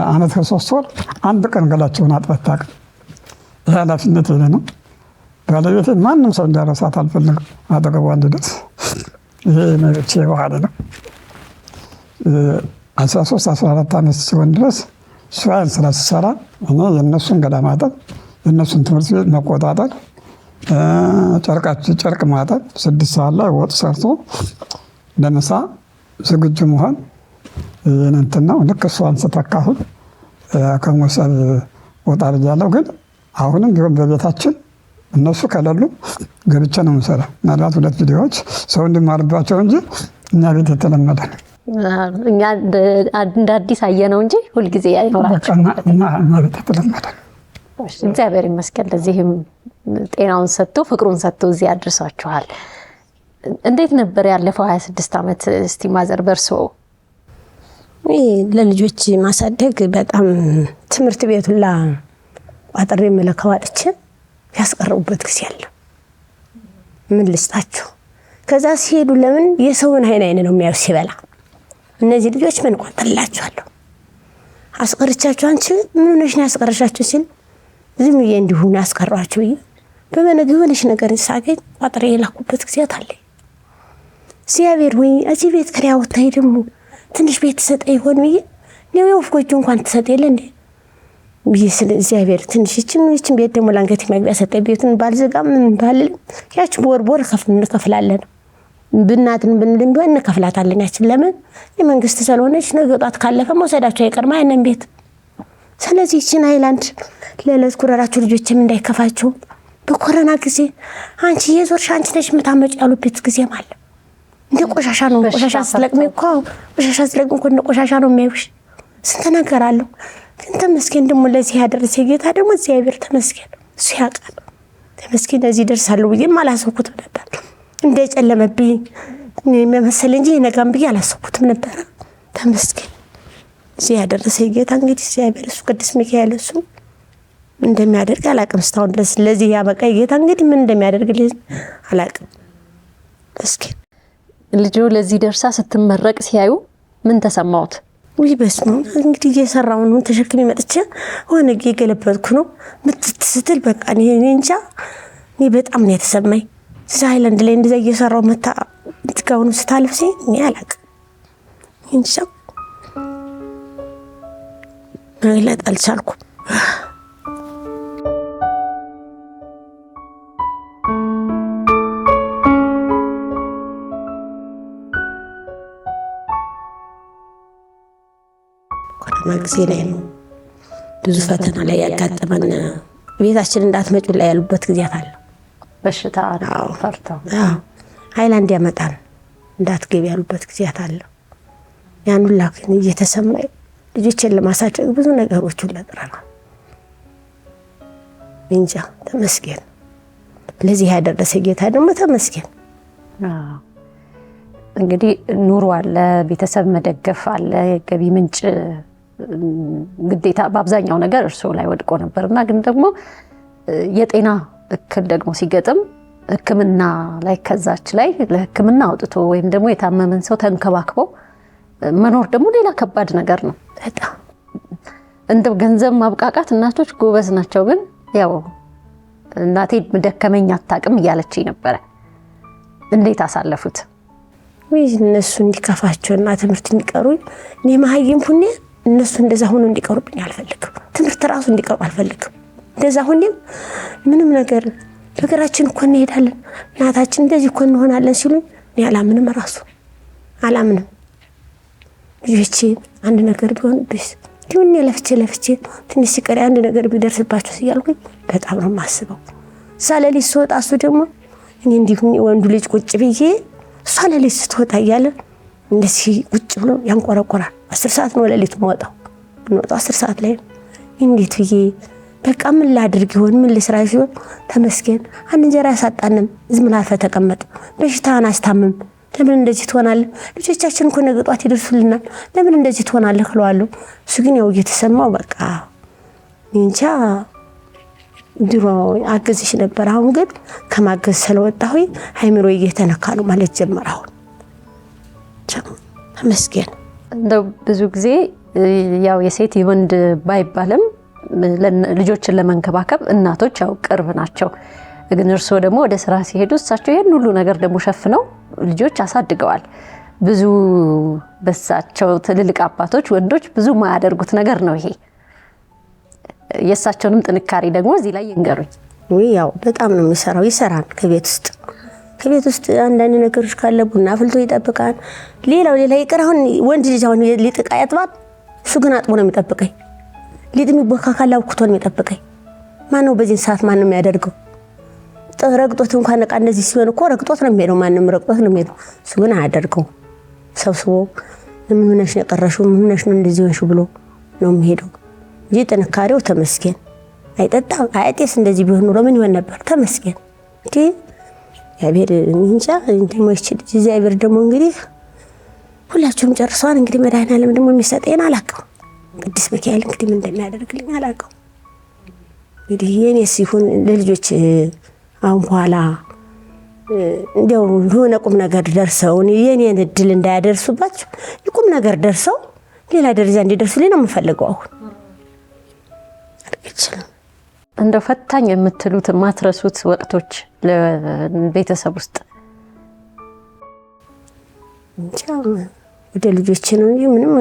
Speaker 3: ዓመት ከ3 ወር አንድ ቀን ገላቸውን አጥበት ታውቅም። ይህ ኃላፊነት የእኔ ነው። ባለቤቴ ማንም ሰው እንዲያረሳት አልፈልግም። አጠገቧ እንዲደርስ ይሄ መብቼ ባህል ነው። 13-14 ዓመት ሲሆን ድረስ ስራዬን ስራ ስሰራ እኔ የእነሱን ገላ ማጠብ የእነሱን ትምህርት ቤት መቆጣጠር፣ ጨርቅ ማጠብ፣ 6 ሰዓት ላይ ወጥ ሰርቶ ለምሳ ዝግጁ መሆን እንትን ነው። ልክ እሷን ስተካሁን ከመውሰድ ወጣ ብያለሁ። ግን አሁንም ቢሆን በቤታችን እነሱ ከሌሉ ገብቼ ነው የምሰራው። ምናልባት 2 ቪዲዮዎች ሰው እንዲማርባቸው እንጂ እኛ ቤት የተለመደ ነው።
Speaker 4: እኛ እንደ አዲስ አየነው እንጂ ሁልጊዜ አይኖራቸው
Speaker 3: እና ቤት የተለመደ ነው።
Speaker 4: እግዚአብሔር ይመስገን። ለዚህም ጤናውን ሰጥቶ ፍቅሩን ሰጥቶ እዚህ አድርሷችኋል። እንዴት ነበር ያለፈው 26 ዓመት? እስቲ ማዘር በርሶ
Speaker 2: ለልጆች ማሳደግ በጣም ትምህርት ቤቱላ ቋጥሬ መለከዋጥቼ ያስቀረቡበት ጊዜ አለ። ምን ልስጣቸው? ከዛ ሲሄዱ ለምን የሰውን አይን ነው የሚያዩ ሲበላ። እነዚህ ልጆች ምን ቆጥላቸዋለሁ? አስቀርቻቸው አንቺ ምን ሆነሽ ነው ያስቀረሻቸው ሲል ዝም ብዬ እንዲሁ ያስቀሯቸው። በመነገው የሆነሽ ነገር ሳገኝ ቋጥሬ የላኩበት ጊዜ አለ። እግዚአብሔር ወይ እዚህ ቤት ከሪያው ታይ ደግሞ ትንሽ ቤት ተሰጠ ይሆን ብዬ ነው የወፍ ጎጆ እንኳን ተሰጠ የለ እንዴ ብዬ ስለ እግዚአብሔር ትንሽ ይችን ቤት ደግሞ ላንገት መግቢያ ሰጠ። ቤቱን ባልዘጋም ምን ባል ያች ቦርቦር እንከፍላለን ብናትን ብንልም ቢሆን እንከፍላታለን። ያችን ለምን የመንግስት ስለሆነች ነገ ጧት ካለፈ መውሰዳቸው አይቀርማ ያንን ቤት። ስለዚህ ይችን ሃይላንድ ለለት ኩራራቸው ልጆችም እንዳይከፋቸው በኮሮና ጊዜ አንቺ የዞርሽ አንቺ ነሽ የምታመጪ ያሉበት ጊዜ ማለት እንደ ቆሻሻ ነው። ቆሻሻ ስለቅም እኮ ቆሻሻ ስለቅም እኮ እንደ ቆሻሻ ነው የሚያዩሽ። ስንት ነገር አለው። ግን ተመስገን ደግሞ ለዚህ ያደረሰ ጌታ ደግሞ እግዚአብሔር ተመስገን። እሱ ያውቃል። ተመስገን ለዚህ ደርሳለሁ ብዬ አላሰብኩትም ነበር። እንደጨለመብኝ መመሰል እንጂ ነገም ብዬ አላሰብኩትም ነበር። ተመስገን እዚህ ያደረሰ ጌታ እንግዲህ እግዚአብሔር እሱ ቅዱስ ሚካኤል እሱ እንደሚያደርግ አላውቅም። እስካሁን ድረስ ለዚህ ያበቃ ጌታ እንግዲህ ምን እንደሚያደርግልኝ አላውቅም። ተመስገን።
Speaker 4: ልጆ ለዚህ ደርሳ ስትመረቅ ሲያዩ ምን ተሰማውት?
Speaker 2: ወይ በስመ አብ እንግዲህ እየሰራው ነው ተሸክሜ መጥቼ ሆነ እየገለበጥኩ ነው ምትስትል በቃ እኔ እንጃ እኔ በጣም ነው የተሰማኝ። ሃይላንድ ላይ እንደዛ እየሰራው መታ ትጋውኑ ስታልፍሲ እኔ አላውቅም እንጃ መግለጥ አልቻልኩም። ጊዜ ላይ ነው ብዙ ፈተና ላይ ያጋጠመን። ቤታችን እንዳትመጩ ላይ ያሉበት ጊዜያት አለ።
Speaker 4: በሽታ ፈርተው
Speaker 2: ሃይላንድ ያመጣል እንዳትገቢ ያሉበት ጊዜያት አለ። ያን ሁላ ግን እየተሰማኝ ልጆችን ለማሳደግ ብዙ ነገሮችን ለጥረናል። እንጃ ተመስገን። ለዚህ ያደረሰ ጌታ ደግሞ ተመስገን።
Speaker 4: እንግዲህ ኑሮ አለ፣ ቤተሰብ መደገፍ አለ፣ የገቢ ምንጭ ግዴታ በአብዛኛው ነገር እርስዎ ላይ ወድቆ ነበርና ግን ደግሞ የጤና እክል ደግሞ ሲገጥም ሕክምና ላይ ከዛች ላይ ለሕክምና አውጥቶ ወይም ደግሞ የታመመን ሰው ተንከባክቦ መኖር ደግሞ ሌላ ከባድ ነገር ነው።
Speaker 2: በጣም
Speaker 4: እንደው ገንዘብ ማብቃቃት እናቶች ጎበዝ ናቸው። ግን ያው እናቴ ደከመኝ አታውቅም እያለችኝ ነበረ። እንዴት አሳለፉት?
Speaker 2: ወይ እነሱ እንዲከፋቸውና ትምህርት እንዲቀሩኝ እኔ መሀይም ሁኔ እነሱ እንደዛ ሆኖ እንዲቀሩብኝ አልፈልግም። ትምህርት ራሱ እንዲቀሩ አልፈልግም። እንደዛ ሁኔም ምንም ነገር ነገራችን እኮ እንሄዳለን እናታችን እንደዚህ እኮ እንሆናለን ሲሉ እኔ አላምንም፣ ራሱ አላምንም። ልጆቼ አንድ ነገር ቢሆን ብስ ግን ለፍቼ ትንሽ ሲቀር አንድ ነገር ቢደርስባቸው ሲያልኩኝ በጣም ነው የማስበው። ሳለሊት ስወጣ እሱ ደግሞ እኔ እንዲሁ ወንዱ ልጅ ቁጭ ብዬ ሳለሊት ስትወጣ እያለ እንደዚህ ቁጭ ብሎ ያንቆረቆራል። 10 ሰዓት ነው ለሊቱ መውጣው 10 ሰዓት ላይ እንዴት ብዬ በቃ ምን ላድርግ ይሆን ምን ልስራ ሲሆን ተመስገን አንድ እንጀራ ያሳጣንም ዝም ብላ ተቀመጥ በሽታን አስታምም ለምን እንደዚህ ትሆናለህ? ልጆቻችን እኮ ነገ ጧት ይደርሱልናል ለምን እንደዚህ ትሆናለህ እለዋለሁ። እሱ ግን ያው እየተሰማው በቃ እንጃ ድሮ አገዝሽ ነበር። አሁን ግን ከማገዝ ስለወጣሁኝ ሃይምሮ እየተነካ ነው ማለት ጀመረ። አሁን ተመስገን።
Speaker 4: እንደው ብዙ ጊዜ ያው የሴት የወንድ ባይባልም ልጆችን ለመንከባከብ እናቶች ያው ቅርብ ናቸው። ግን እርስዎ ደግሞ ወደ ስራ ሲሄዱ እሳቸው ይሄን ሁሉ ነገር ደግሞ ሸፍነው ልጆች አሳድገዋል። ብዙ በሳቸው ትልልቅ አባቶች ወንዶች ብዙ ማያደርጉት ነገር ነው ይሄ። የእሳቸውንም ጥንካሬ ደግሞ እዚህ ላይ ይንገሩኝ።
Speaker 2: ያው በጣም ነው የሚሰራው፣ ይሰራል ከቤት ውስጥ አንዳንድ ነገሮች ካለ ቡና አፍልቶ ይጠብቃል። ሌላ ይቅር አሁን ወንድ ልጅ አሁን ሊጥ ዕቃ ያጥባል፣ እሱ ግን አጥቦ ነው የሚጠብቀኝ። ሊጥ የሚቦካ ካለ አውክቶ ነው የሚጠብቀኝ። ማነው በዚህ ሰዓት ማንም ያደርገው? ረግጦት እንኳን ዕቃ እንደዚህ ሲሆን እኮ ረግጦት ነው የሚሄደው፣ ማንም ረግጦት ነው የሚሄደው። እሱ ግን አያደርገው። ሰብስቦ ምን ሆነሽ ነው የቀረሽው? ምን ሆነሽ ነው እንደዚህ ሆንሽው ብሎ ነው የሚሄደው እንጂ ጥንካሬው ተመስገን። አይጠጣም አይጤስ እንደዚህ ቢሆን ኑሮ ምን ይሆን ነበር? ተመስገን እንጂ እግዚአብሔር እንጃ እንደሞች እግዚአብሔር ደግሞ እንግዲህ ሁላችሁም ጨርሰዋል። እንግዲህ መድኃኒዓለም ደግሞ የሚሰጠኝ አላውቅም። ቅዱስ ሚካኤል እንግዲህ ምን እንደሚያደርግልኝ አላውቅም። እንግዲህ የኔ ሲሆን ለልጆች አሁን በኋላ እንደው የሆነ ቁም ነገር ደርሰው የኔን እድል እንዳያደርሱባቸው ቁም ነገር ደርሰው ሌላ ደረጃ እንዲደርሱልኝ ነው የምፈልገው። አሁን አልችልም።
Speaker 4: እንደው ፈታኝ የምትሉት ማትረሱት ወቅቶች ለቤተሰብ ውስጥ?
Speaker 2: እንጃ ወደ ልጆች ነው እንጂ ምንም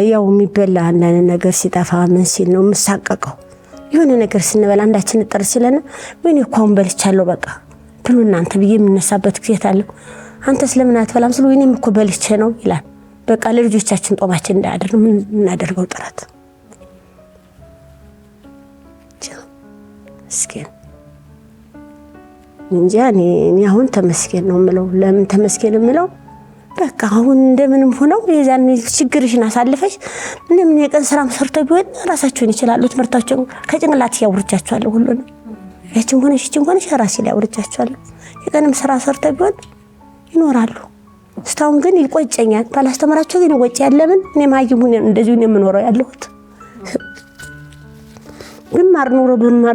Speaker 2: ያው የሚበላ አንዳንድ ነገር ሲጠፋ ምን ሲል ነው የምሳቀቀው። የሆነ ነገር ስንበላ አንዳችን ጥር ሲለን ወይኔ እኮ አሁን በልቻለሁ በቃ ብሉ እናንተ ብዬ የምነሳበት ጊዜ አለ። አንተ ስለምን አትበላም ስለ ወይኔም እኮ በልቼ ነው ይላል። በቃ ለልጆቻችን ጦማችን እንዳያደር ምን እናደርገው ጥረት መስኪን እንጃ። እኔ አሁን ተመስገን ነው የምለው። ለምን ተመስገን የምለው በቃ አሁን እንደምንም ሆነው የዛን ችግርሽን አሳልፈሽ ምንም የቀን ስራም ሰርተው ቢሆን ራሳቸውን ይችላሉ። ትምህርታቸው ከጭንቅላት ያውርጃቸዋለሁ። ሁሉንም ያችን ሆነሽ ይችን ሆነሽ ራሴ ላይ ያውርጃቸዋለሁ። የቀንም ስራ ሰርተው ቢሆን ይኖራሉ። እስካሁን ግን ይቆጨኛል ባላስተምራቸው ግን ይቆጨኛል። ለምን እኔ ማይም ሆነ እንደዚሁ ነው የምኖረው ያለሁት። ብማር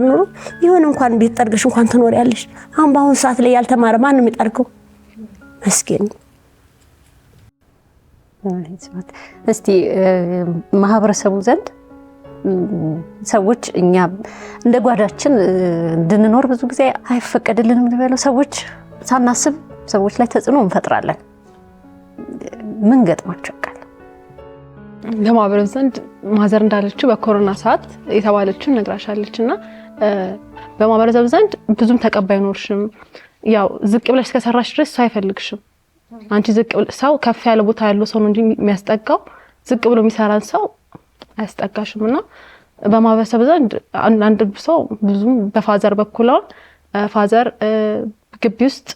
Speaker 2: ኖሮ ይሁን እንኳን ቤት ጠርገሽ እንኳን ትኖሪያለሽ። አሁን በአሁን ሰዓት ላይ ያልተማረ ማን ነው የሚጠርገው? መስኪን።
Speaker 4: እስቲ ማህበረሰቡ ዘንድ ሰዎች እኛ እንደ ጓዳችን እንድንኖር ብዙ ጊዜ አይፈቀድልንም ነው ሰዎች ሳናስብ ሰዎች ላይ ተጽዕኖ እንፈጥራለን። ምን ገጥማቸው ቃል
Speaker 1: ለማህበረሰቡ ዘንድ ማዘር እንዳለችው በኮሮና ሰዓት የተባለችውን ነግራሻለችና በማህበረሰቡ ዘንድ ብዙም ተቀባይ ኖርሽም። ያው ዝቅ ብለሽ ከሰራሽ ድረስ ሰው አይፈልግሽም። አንቺ ዝቅ ሰው ከፍ ያለ ቦታ ያለው ሰው ነው እንጂ የሚያስጠጋው ዝቅ ብሎ የሚሰራን ሰው አያስጠጋሽምና በማህበረሰቡ ዘንድ አንድ ሰው ብዙም በፋዘር በኩላው ፋዘር ግቢ ውስጥ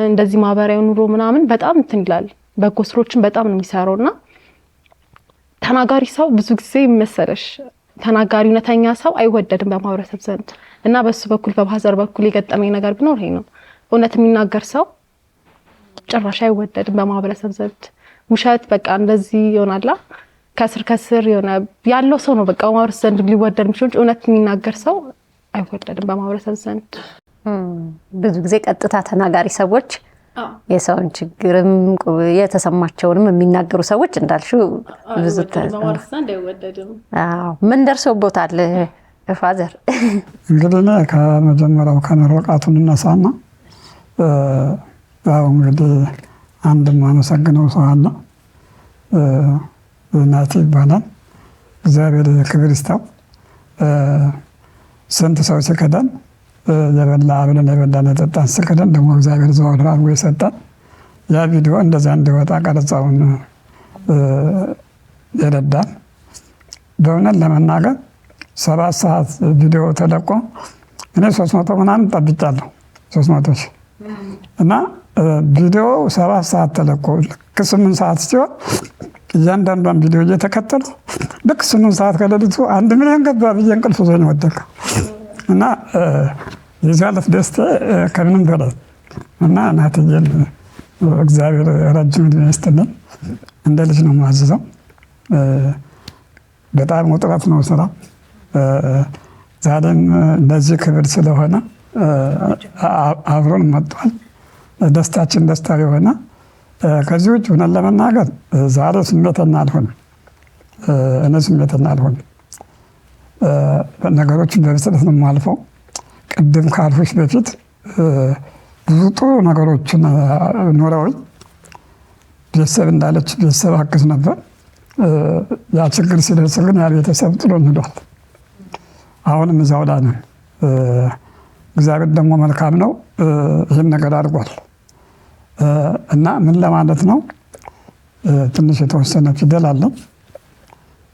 Speaker 1: እንደዚህ ማህበራዊ ኑሮ ምናምን በጣም እንትን ይላል። በጎ ስራዎችን በጣም ነው የሚሰራውና ተናጋሪ ሰው ብዙ ጊዜ መሰለሽ ተናጋሪ እውነተኛ ሰው አይወደድም በማህበረሰብ ዘንድ እና በሱ በኩል በፋዘር በኩል የገጠመኝ ነገር ቢኖር ይሄ ነው። እውነት የሚናገር ሰው ጭራሽ አይወደድም በማህበረሰብ ዘንድ። ውሸት በቃ እንደዚህ ይሆናላ ከስር የሆነ ያለው ሰው ነው በቃ በማህበረሰብ ዘንድ ሊወደድ የሚችል። እውነት የሚናገር ሰው አይወደድም በማህበረሰብ ዘንድ።
Speaker 4: ብዙ ጊዜ ቀጥታ ተናጋሪ ሰዎች የሰውን ችግርም የተሰማቸውንም የሚናገሩ ሰዎች እንዳልሽው ብዙ ምን ደርሶቦታል ፋዘር?
Speaker 3: እንግዲህ ከመጀመሪያው ከመርቃቱ እንነሳና ያው እንግዲህ አንድ ማመሰግነው ሰው አለ ናቲ ይባላል። እግዚአብሔር ክብር ይስጠው። ስንት ሰው ሲከዳን የበላ አብረን የበላን የጠጣን ሲከዳን ደግሞ እግዚአብሔር ዘወር አድርጎ የሰጠን ያ ቪዲዮ እንደዛ እንዲወጣ ቀረጻውን የረዳን። በእውነት ለመናገር 7 ሰዓት ቪዲዮ ተለቆ እኔ 300 ምናምን ጠብጫለሁ 300 ሺህ እና ቪዲዮ 7 ሰዓት ተለቆ ልክ 8 ሰዓት ሲሆን እያንዳንዷን ቪዲዮ እየተከተሉ ልክ 8 ሰዓት ከሌሊቱ 1 ሚሊዮን ገባ ብዬ እንቅልፍ ይዞኝ ወደቀ እና የዚህ ዕለት ደስታ ከምንም በላይ እና እናትዬን እግዚአብሔር ረጅም ዕድሜ ይስጥልን። እንደ ልጅ ነው የማዝዘው። በጣም ውጥረት ነው ስራ። ዛሬም ለዚህ ክብር ስለሆነ አብሮን መጥቷል። ደስታችን ደስታ የሆነ ከዚህ ውጭ ሆነን ለመናገር ዛሬ ስሜተኛ አልሆንም። እኔ ስሜተኛ አልሆንም። ነገሮችን በብስለት ነው የማልፈው። ቅድም ካልኩሽ በፊት ብዙ ጥሩ ነገሮችን ኖረውኝ ቤተሰብ እንዳለች ቤተሰብ አግዝ ነበር። ያ ችግር ሲደርስ ግን ያ ቤተሰብ ጥሎን ሄዷል። አሁንም እዛው ላይ ነን። እግዚአብሔር ደግሞ መልካም ነው፣ ይህን ነገር አድርጓል። እና ምን ለማለት ነው፣ ትንሽ የተወሰነ ፊደል አለ።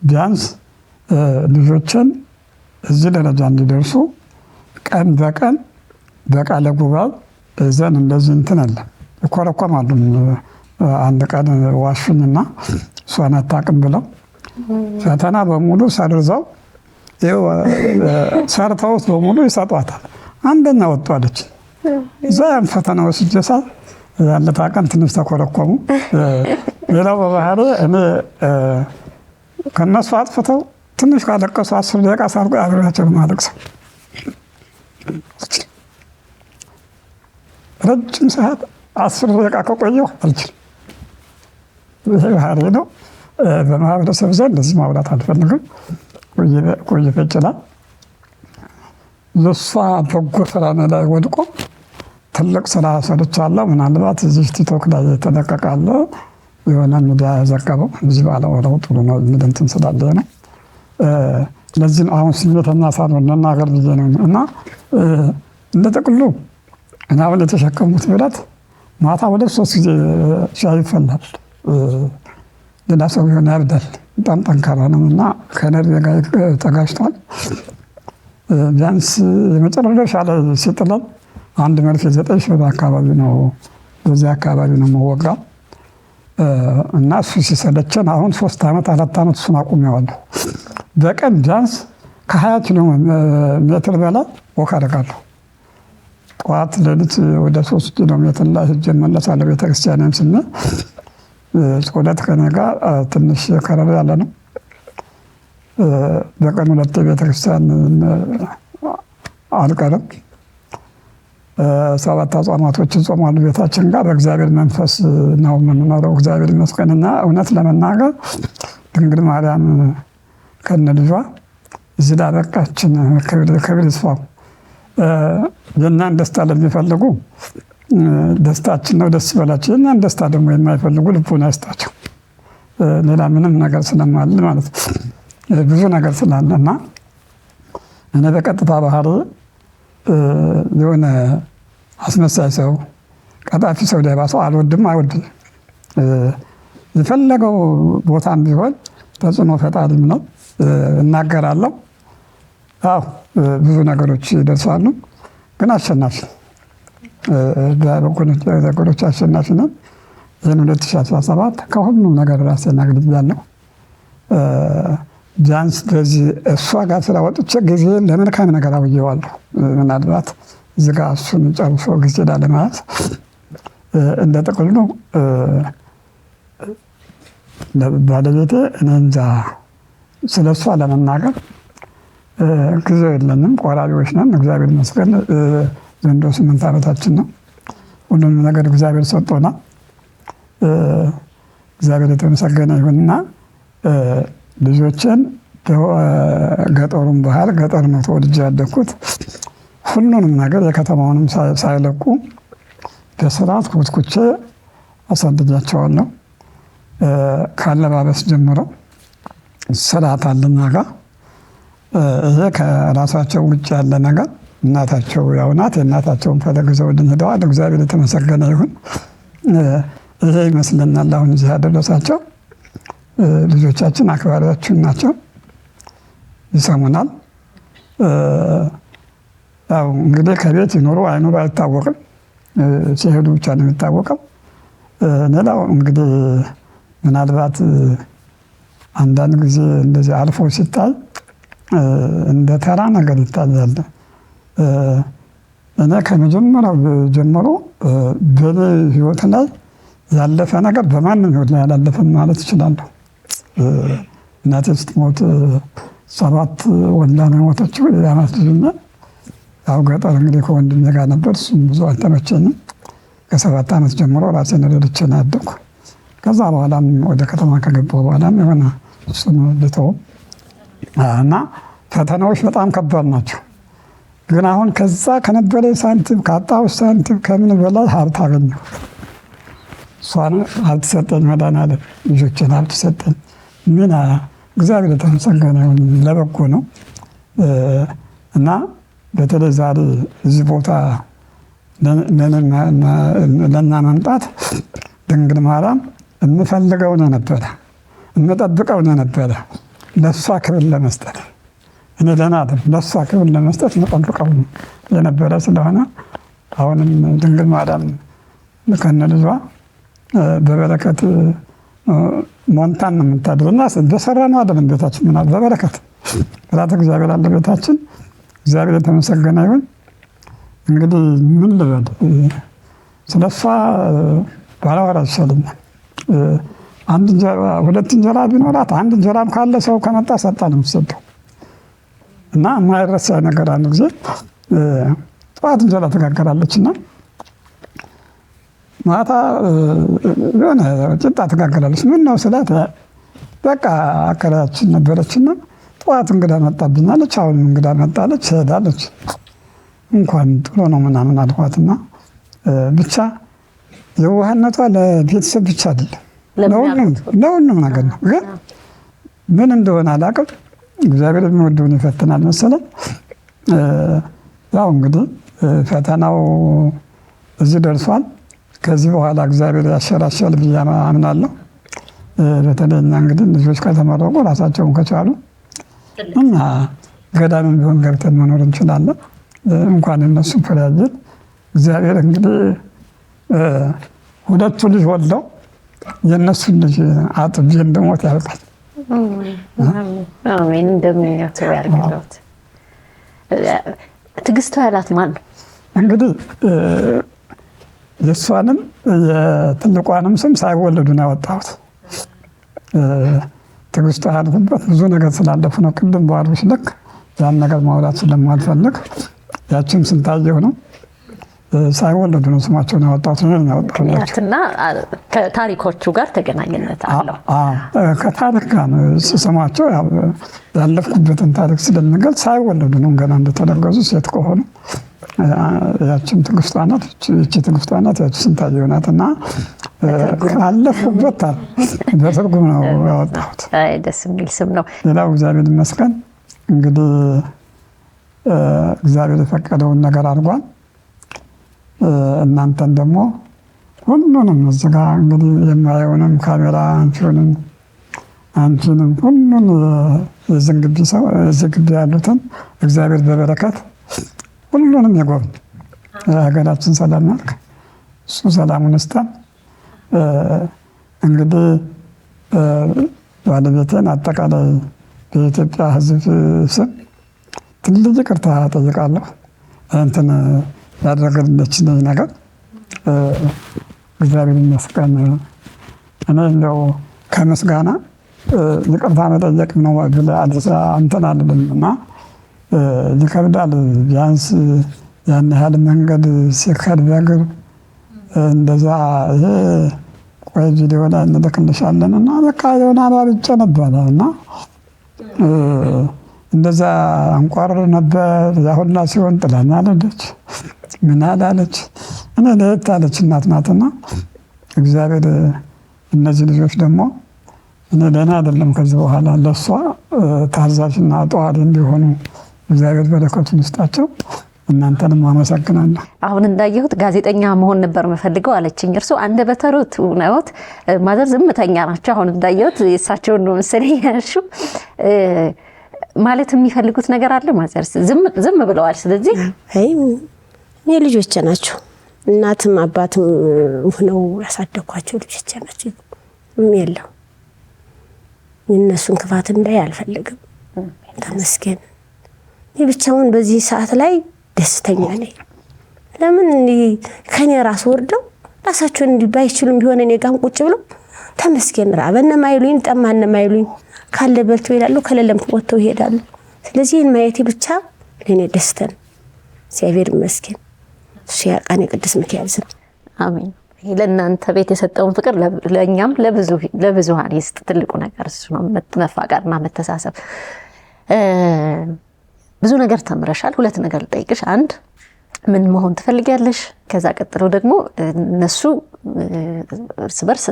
Speaker 3: ቢያንስ ልጆችን እዚህ ደረጃ እንዲደርሱ ቀን በቀን በቃለ ጉባኤ እዘን እንደዚህ እንትን አለ ይኮረኮማሉ። አንድ ቀን ዋሹኝና እሷን አታውቅም ብለው ፈተና በሙሉ ሰርዘው ሰርተውት በሙሉ ይሰጧታል። አንደኛ ወጥቷለች። እዛ ያን ፈተና ወስጄ ያለታ ቀን ትንሽ ተኮረኮሙ። ሌላው በባህሪ እኔ ከነሱ አጥፍተው ትንሽ ካለቀሱ 10 ደቂቃ ሳርጎ አብሬያቸው ማለቅሰው ረጅም ሰዓት 10 ደቂቃ ከቆየሁ አልችልም። ይሄ ባህሪ ነው። በማህበረሰብ ዘንድ እንደዚህ ማውራት አልፈልግም። ቆይቶ ይችላል። ለእሷ በጎ ስራ ላይ ወድቆ ትልቅ ስራ ሰርቻለሁ። ምናልባት እዚህ ቲክቶክ ላይ የተለቀቃለ የሆነ ሚዲያ ያዘገበው እዚህ ባለወራው ጥሩ ነው የሚል እንትን ስላለ ነው። ለዚህ አሁን ስሜተኛ ሳልሆን መናገር ብዬ ነው። እና እንደ ጥቅሉ እና አሁን የተሸከሙት ብረት ማታ 2-3 ጊዜ ሻይ ይፈላል። ሌላ ሰው ቢሆን ያብዳል። በጣም ጠንካራ ነው እና ከነርቭ ጋር ተጋጭቷል። ቢያንስ የመጨረሻ ላይ ሲጥለን አንድ መርፌ 9 ሺህ አካባቢ ነው፣ በዚህ አካባቢ ነው መወጋው። እና እሱ ሲሰለቸን አሁን 3 ዓመት 4 ዓመት እሱን አቁሜዋለሁ። በቀን ቢያንስ ከ20 ኪሎ ሜትር በላይ ወክ አደርጋለሁ። ጠዋት ሌሊት ወደ 3 ኪሎ ሜትር ላይ ሄጄ እመለሳለሁ። ቤተክርስቲያንም ስንል ጸሎት ከእኔ ጋር ትንሽ ከረር ያለ ነው። በቀን 2 ቤተክርስቲያን አልቀርም። 7 አጽዋማቶችን ጾማሉ ቤታችን ጋር በእግዚአብሔር መንፈስ ነው የምንኖረው። እግዚአብሔር ይመስገንና እውነት ለመናገር ድንግል ማርያም ከነ ልጇ እዚህ ላበቃችን ክብር ይስፋው። የእኛን ደስታ ለሚፈልጉ ደስታችን ነው፣ ደስ ይበላቸው። የእኛን ደስታ ደግሞ የማይፈልጉ ልቡን አይስጣቸው። ሌላ ምንም ነገር ስለማለ ማለት ብዙ ነገር ስላለና እኔ በቀጥታ ባህሪ የሆነ አስመሳይ ሰው፣ ቀጣፊ ሰው፣ ሌባ ሰው አልወድም፣ አይወድም። የፈለገው ቦታም ቢሆን ተጽዕኖ ፈጣሪም ነው፣ እናገራለሁ። አዎ ብዙ ነገሮች ይደርሳሉ፣ ግን አሸናፊ ነገሮች አሸናፊ ነው። ይህን 2017 ከሁሉም ነገር ራሴን አግልያለሁ። ቢያንስ በዚህ እሷ ጋር ስለወጥቼ ጊዜ ለመልካም ነገር አውየዋለሁ። ምናልባት እዚህ ጋር እሱን ጨርሶ ጊዜ ላለመያዝ እንደ ጥቅሉ ባለቤቴ እኔ እንጃ ስለ እሷ ለመናገር ጊዜው የለንም። ቆራቢዎች ነን። እግዚአብሔር ይመስገን ዘንድሮ 8 ዓመታችን ነው። ሁሉንም ነገር እግዚአብሔር ሰጥቶናል። እግዚአብሔር የተመሰገነ ይሁንና ልጆችን ገጠሩን ባህል ገጠር ነው ተወልጄ ያደግኩት። ሁሉንም ነገር የከተማውንም ሳይለቁ በስርዓት ኮትኩቼ አሳድጃቸዋለሁ። ካለባበስ ጀምሮ ስርዓት አለና ጋር ይሄ ከራሳቸው ውጭ ያለ ነገር እናታቸው ያው ናት። የእናታቸውን ፈለግ ይዘውልን ሄደዋል። እግዚአብሔር የተመሰገነ ይሁን። ይሄ ይመስለናል አሁን እዚህ ያደረሳቸው። ልጆቻችን አክባሪያችን ናቸው፣ ይሰሙናል። ያው እንግዲህ ከቤት ይኖሩ አይኖሩ አይታወቅም፣ ሲሄዱ ብቻ ነው የሚታወቀው። ሌላው እንግዲህ ምናልባት አንዳንድ ጊዜ እንደዚህ አልፎ ሲታይ እንደ ተራ ነገር ይታያል። እኔ ከመጀመሪያው ጀምሮ በኔ ህይወት ላይ ያለፈ ነገር በማንም ህይወት ላይ ያላለፈም ማለት እችላለሁ። እናቴ ስትሞት 7 ወልዳ ነው የሞተችው። የአማት ልጅ ያው ገጠር እንግዲህ ከወንድሜ ጋር ነበር። እሱም ብዙ አልተመቸኝም። ከ7 ዓመት ጀምሮ ራሴን ረድቼ ነው ያደግኩ። ከዛ በኋላም ወደ ከተማ ከገባሁ በኋላም የሆነ እሱን ልተው እና ፈተናዎች በጣም ከባድ ናቸው። ግን አሁን ከዛ ከነበረ ሳንቲም ካጣሁት ሳንቲም ከምን በላይ ሀብት አገኘሁ። እሷን ሀብት ሰጠኝ መድኃኒዓለም፣ ልጆችን ሀብት ሰጠኝ፣ ሚና እግዚአብሔር የተመሰገነ ይሁን ለበጎ ነው እና በተለይ ዛሬ እዚህ ቦታ ለእኛ መምጣት ድንግል ማርያም የምፈልገው ነው ነበረ፣ የምጠብቀው ነው ነበረ። ለእሷ ክብር ለመስጠት እኔ ለናትም ለእሷ ክብር ለመስጠት የምጠብቀው የነበረ ስለሆነ አሁንም ድንግል ማርያም ከነ ልጇ በበረከት ሞንታን ነው የምታድርና በሰራነው አይደለም ቤታችን ምናል በበረከት ብላት እግዚአብሔር አለ ቤታችን። እግዚአብሔር የተመሰገነ ይሁን። እንግዲህ ምን ልበል ስለሷ ባላወራ ይሻለኛል። አንድ እንጀራ ሁለት እንጀራ ቢኖራት አንድ እንጀራም ካለ ሰው ከመጣ ሰጣ ነው የምትሰጠው እና የማይረሳ ነገር አንድ ጊዜ ጠዋት እንጀራ ትጋገራለች እና ማታ የሆነ ጭጣ ትጋገራለች። ምን ነው ስላት በቃ አከራያችን ነበረችና ጠዋት እንግዳ መጣብኛለች፣ አሁን እንግዳ መጣለች ሄዳለች፣ እንኳን ጥሩ ነው ምናምን አልኳትና ብቻ የዋህነቷ ለቤተሰብ ብቻ አይደለም ለሁሉም ነገር ነው። ግን ምን እንደሆነ አላውቅም። እግዚአብሔር የሚወደውን ይፈትናል መሰለኝ። ያው እንግዲህ ፈተናው እዚህ ደርሷል። ከዚህ በኋላ እግዚአብሔር ያሸራሻል ብዬ አምናለሁ። በተለይ እኛ እንግዲህ ልጆች ከተመረቁ ራሳቸውን ከቻሉ እና ገዳምን ቢሆን ገብተን መኖር እንችላለን። እንኳን እነሱ ፍሬያችን እግዚአብሔር እንግዲህ ሁለቱ ልጅ ወልደው የእነሱን ልጅ አጥቤ እንደሞት ያልቃል።
Speaker 4: አሜን። እንደምኛቸው ያልኩት ትዕግስቷ ያላት ማን ነው?
Speaker 3: እንግዲህ የእሷንም የትልቋንም ስም ሳይወለዱ ነው ያወጣሁት። ትዕግስቷ ያልኩበት ብዙ ነገር ስላለፉ ነው። ቅድም ባልኩሽ ልክ ያን ነገር ማውራት ስለማልፈልግ ያችን ስንታየሁ ነው ሳይወለዱ ነው ስማቸውን ያወጣሁት።
Speaker 4: እና ከታሪኮቹ ጋር ተገናኝነት አለው።
Speaker 3: ከታሪክ ጋር ስማቸው ያለፍኩበትን ታሪክ ስለምገልጽ ሳይወለዱ ነው ገና እንደተደገዙ ሴት ከሆኑ ያችን ትዕግስቷ ናት፣ ይቺ ትዕግስቷ ናት፣ ያቺ ስንታየሁ ናት እና ካለፍኩበት በትርጉም ነው ያወጣሁት።
Speaker 4: ደስ የሚል ስም ነው።
Speaker 3: ሌላው እግዚአብሔር ይመስገን እንግዲህ እግዚአብሔር የፈቀደውን ነገር አድርጓል። እናንተን ደግሞ ሁሉንም እዚህ ጋ እንግዲህ የማየውንም ካሜራ አንቺንም ሁሉን የዚህ ግቢ ያሉትን እግዚአብሔር በበረከት ሁሉንም የጎብኝ ሀገራችን ሰላም ያልክ እሱ ሰላሙን ይስጠን። እንግዲህ ባለቤቴን አጠቃላይ በኢትዮጵያ ሕዝብ ስም ትልቅ ይቅርታ ጠይቃለሁ። እንትን ያደረገለችን ነገር እግዚአብሔር ይመስገን። እኔ እንደው ከምስጋና ይቅርታ መጠየቅ ነው ብለህ እንትን አልልም እና ይከብዳል። ቢያንስ ያን ያህል መንገድ ሲከድ በእግር እንደዛ ይሄ ቆይ ቪዲዮ ላይ እንልክልሻለን እና በቃ የሆነ አባብጬ ነበረ እና እንደዛ አንቋርር ነበር። ያሁላ ሲሆን ጥላኝ አለች ምን አላለች። እኔ ለየት ያለች እናት ናትና እግዚአብሔር እነዚህ ልጆች ደግሞ እኔ ለእኔ አይደለም ከዚህ በኋላ ለእሷ ታዛዥና ጠዋሪ እንዲሆኑ እግዚአብሔር በረከቱን ይስጣቸው። እናንተንም አመሰግናለሁ።
Speaker 4: አሁን እንዳየሁት ጋዜጠኛ መሆን ነበር የምፈልገው አለችኝ። እርሱ አንደበተ ርቱዕ ነዎት። ማዘር ዝምተኛ ናቸው። አሁን እንዳየሁት የእሳቸውን ነው መሰለኝ ያልሽው። ማለት የሚፈልጉት ነገር አለ ማዘር? ዝም ብለዋል። ስለዚህ
Speaker 2: እኔ ልጆቼ ናቸው። እናትም አባትም ሆነው ያሳደኳቸው ልጆቼ ናቸው። የለው የእነሱን ክፋት እንዳይ አልፈልግም። ተመስገን። እኔ ብቻውን በዚህ ሰዓት ላይ ደስተኛ ነኝ። ለምን ከኔ ራስ ወርደው ራሳቸውን ባይችሉም ቢሆን እኔ ጋር ቁጭ ብለው ተመስገን ራበነ ማይሉኝ ጠማነ ማይሉኝ ካለ በልተው ይላሉ፣ ከሌለም ወጥተው ይሄዳሉ። ስለዚህ ማየቴ ብቻ ለኔ ደስታ ነው። እግዚአብሔር ይመስገን። እሱ ያቃኔ ቅዱስ ሚካኤል ስም
Speaker 4: አሜን። ለእናንተ ቤት የሰጠውን ፍቅር ለእኛም ለብዙሃን ይስጥ። ትልቁ ነገር እሱ ነው፣ መፋቀርና መተሳሰብ። ብዙ ነገር ተምረሻል። ሁለት ነገር ልጠይቅሽ። አንድ ምን መሆን ትፈልጊያለሽ? ከዛ ቀጥሎ ደግሞ እነሱ እርስ በርስ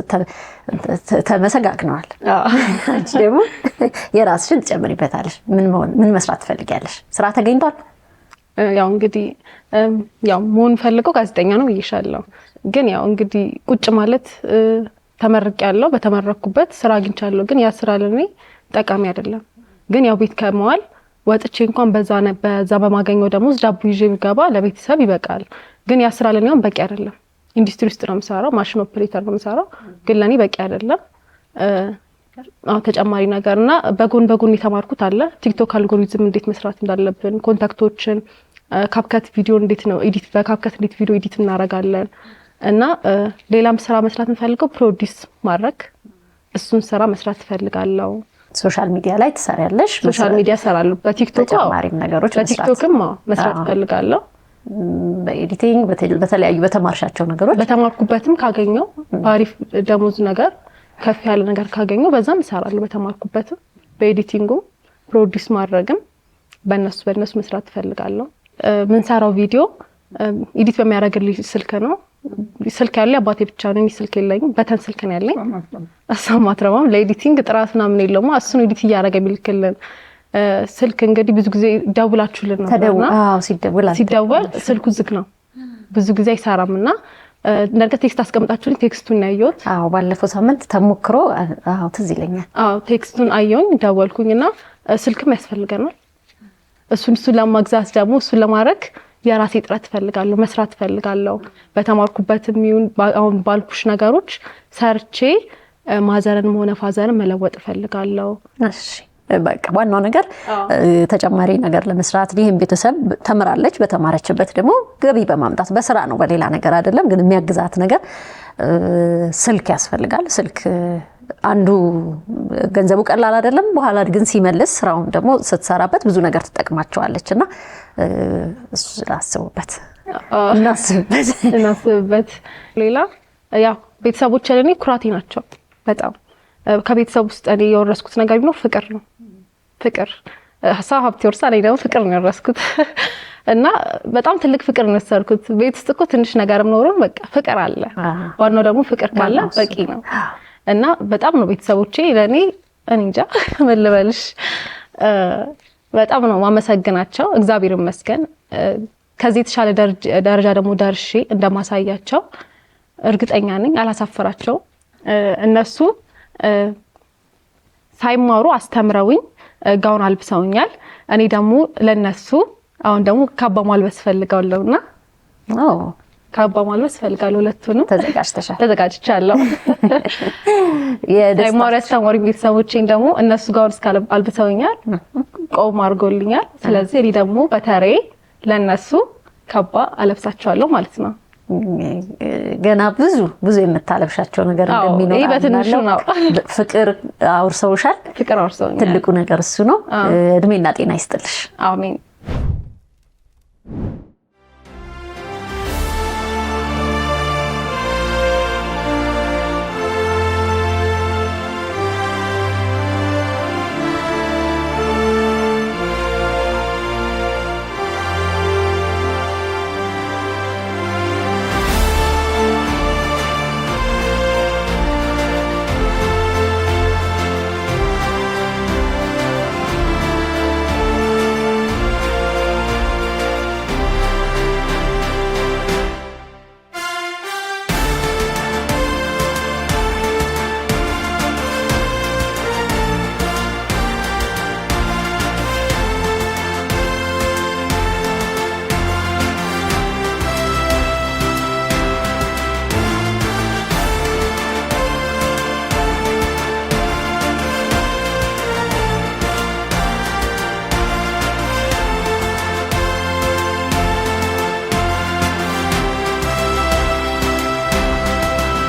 Speaker 4: ተመሰጋግነዋል። አንቺ ደግሞ የራስሽን ትጨምሪበታለሽ። ምን መስራት ትፈልጊያለሽ? ስራ ተገኝቷል?
Speaker 1: ያው እንግዲህ ያው መሆን ፈልገው ጋዜጠኛ ነው ብዬሻለሁ። ግን ያው እንግዲህ ቁጭ ማለት ተመርቄያለሁ፣ በተመረኩበት ስራ አግኝቻለሁ። ግን ያ ስራ ለኔ ጠቃሚ አይደለም። ግን ያው ቤት ከመዋል ወጥቼ እንኳን በዛ በማገኘው ደሞዝ ዳቦ ይዤ ብገባ ለቤተሰብ ይበቃል። ግን ያ ስራ ለኔ በቂ አይደለም። ኢንዱስትሪ ውስጥ ነው የምሰራው፣ ማሽን ኦፕሬተር ነው የምሰራው። ግን ለኔ በቂ አይደለም። ተጨማሪ ነገርና በጎን የተማርኩት አለ። ቲክቶክ አልጎሪዝም እንዴት መስራት እንዳለብን፣ ኮንታክቶችን፣ ካፕከት ቪዲዮ እንዴት ነው ኤዲት፣ በካፕከት እንዴት ቪዲዮ ኤዲት እናደርጋለን እና ሌላም ስራ መስራት እንፈልገው ፕሮዲስ ማድረግ፣ እሱን ስራ መስራት እፈልጋለሁ።
Speaker 4: ሶሻል ሚዲያ ላይ ትሰሪያለሽ?
Speaker 1: ሶሻል ሚዲያ እሰራለሁ። በቲክቶክ
Speaker 4: ተጨማሪም ነገሮች
Speaker 1: በቲክቶክም መስራት እፈልጋለሁ።
Speaker 4: በኤዲቲንግ በተለያዩ በተማርሻቸው ነገሮች
Speaker 1: በተማርኩበትም ካገኘው አሪፍ ደሞዝ ነገር ከፍ ያለ ነገር ካገኘው በዛም እሰራለሁ። በተማርኩበትም በኤዲቲንጉም ፕሮዲስ ማድረግም በእነሱ መስራት እፈልጋለሁ። ምንሰራው ቪዲዮ ኤዲት በሚያደርግልኝ ስልክ ነው። ስልክ ያለው አባቴ ብቻ ነው። ስልክ የለኝም። በተን ስልክ ነው ያለኝ። እሷም አትረባም። ለኤዲቲንግ ጥራትና ምን የለውም። እሱን ኤዲት እያደረገ የሚልክልን ስልክ እንግዲህ ብዙ ጊዜ ደውላችሁልን ነው ተደውል ሲደወል ስልኩ ዝግ ነው፣ ብዙ ጊዜ አይሰራምና እንደርገ ቴክስት አስቀምጣችሁልኝ ቴክስቱን ያየሁት።
Speaker 4: ባለፈው ሳምንት ተሞክሮ ትዝ ይለኛል።
Speaker 1: ቴክስቱን አየሁኝ፣ ደወልኩኝና ስልክም ያስፈልገናል። እሱን ለማግዛት ደግሞ እሱን ለማድረግ የራሴ ጥረት እፈልጋለሁ፣ መስራት እፈልጋለሁ። በተማርኩበትም ይሁን አሁን ባልኩሽ ነገሮች ሰርቼ ማዘርንም ሆነ ፋዘርን መለወጥ እፈልጋለሁ።
Speaker 4: እሺ በቃ ዋናው ነገር ተጨማሪ ነገር ለመስራት ይሄን ቤተሰብ ተምራለች፣ በተማረችበት ደግሞ ገቢ በማምጣት በስራ ነው፣ በሌላ ነገር አይደለም። ግን የሚያግዛት ነገር ስልክ ያስፈልጋል። ስልክ አንዱ ገንዘቡ ቀላል አይደለም። በኋላ ግን ሲመልስ ስራውን ደግሞ ስትሰራበት ብዙ ነገር ትጠቅማቸዋለች እና እሱ አስቡበት፣ እናስብበት። ሌላ ያው ቤተሰቦች ለኔ ኩራቴ ናቸው በጣም። ከቤተሰብ ውስጥ እኔ የወረስኩት ነገር ቢኖር ፍቅር ነው። ፍቅር ሀሳብ ሀብት ይወርሳል። እኔ ደግሞ ፍቅር ነው የወረስኩት እና በጣም ትልቅ ፍቅር ነው የወሰድኩት። ቤት ውስጥ እኮ ትንሽ ነገርም ኖሮን በቃ ፍቅር አለ። ዋናው ደግሞ ፍቅር ካለ በቂ ነው እና በጣም ነው ቤተሰቦቼ ለኔ እኔ እንጃ ምን ልበልሽ፣ በጣም ነው ማመሰግናቸው። እግዚአብሔር ይመስገን። ከዚህ የተሻለ ደረጃ ደግሞ ደርሼ እንደማሳያቸው እርግጠኛ ነኝ። አላሳፈራቸው። እነሱ ሳይማሩ አስተምረውኝ ጋውን አልብሰውኛል። እኔ ደግሞ ለነሱ አሁን ደግሞ ካባ ማልበስ ፈልጋለሁና ካባ ማልበስ ፈልጋለሁ። ሁለቱንም ተዘጋጅቻለሁ። የሳይማሩ አስተማሪ ቤተሰቦቼን ደግሞ እነሱ ጋውን አልብሰውኛል፣ ቆም አድርጎልኛል። ስለዚህ እኔ ደግሞ በተሬ ለነሱ ካባ አለብሳቸዋለሁ ማለት ነው። ገና ብዙ የምታለብሻቸው ነገር እንደሚኖር
Speaker 1: ይሄ በትንሹ ነው።
Speaker 4: ፍቅር አውርሰውሻል።
Speaker 1: ፍቅር አውርሰውኛል።
Speaker 4: ትልቁ ነገር እሱ ነው። እድሜና ጤና ይስጥልሽ።
Speaker 1: አሜን።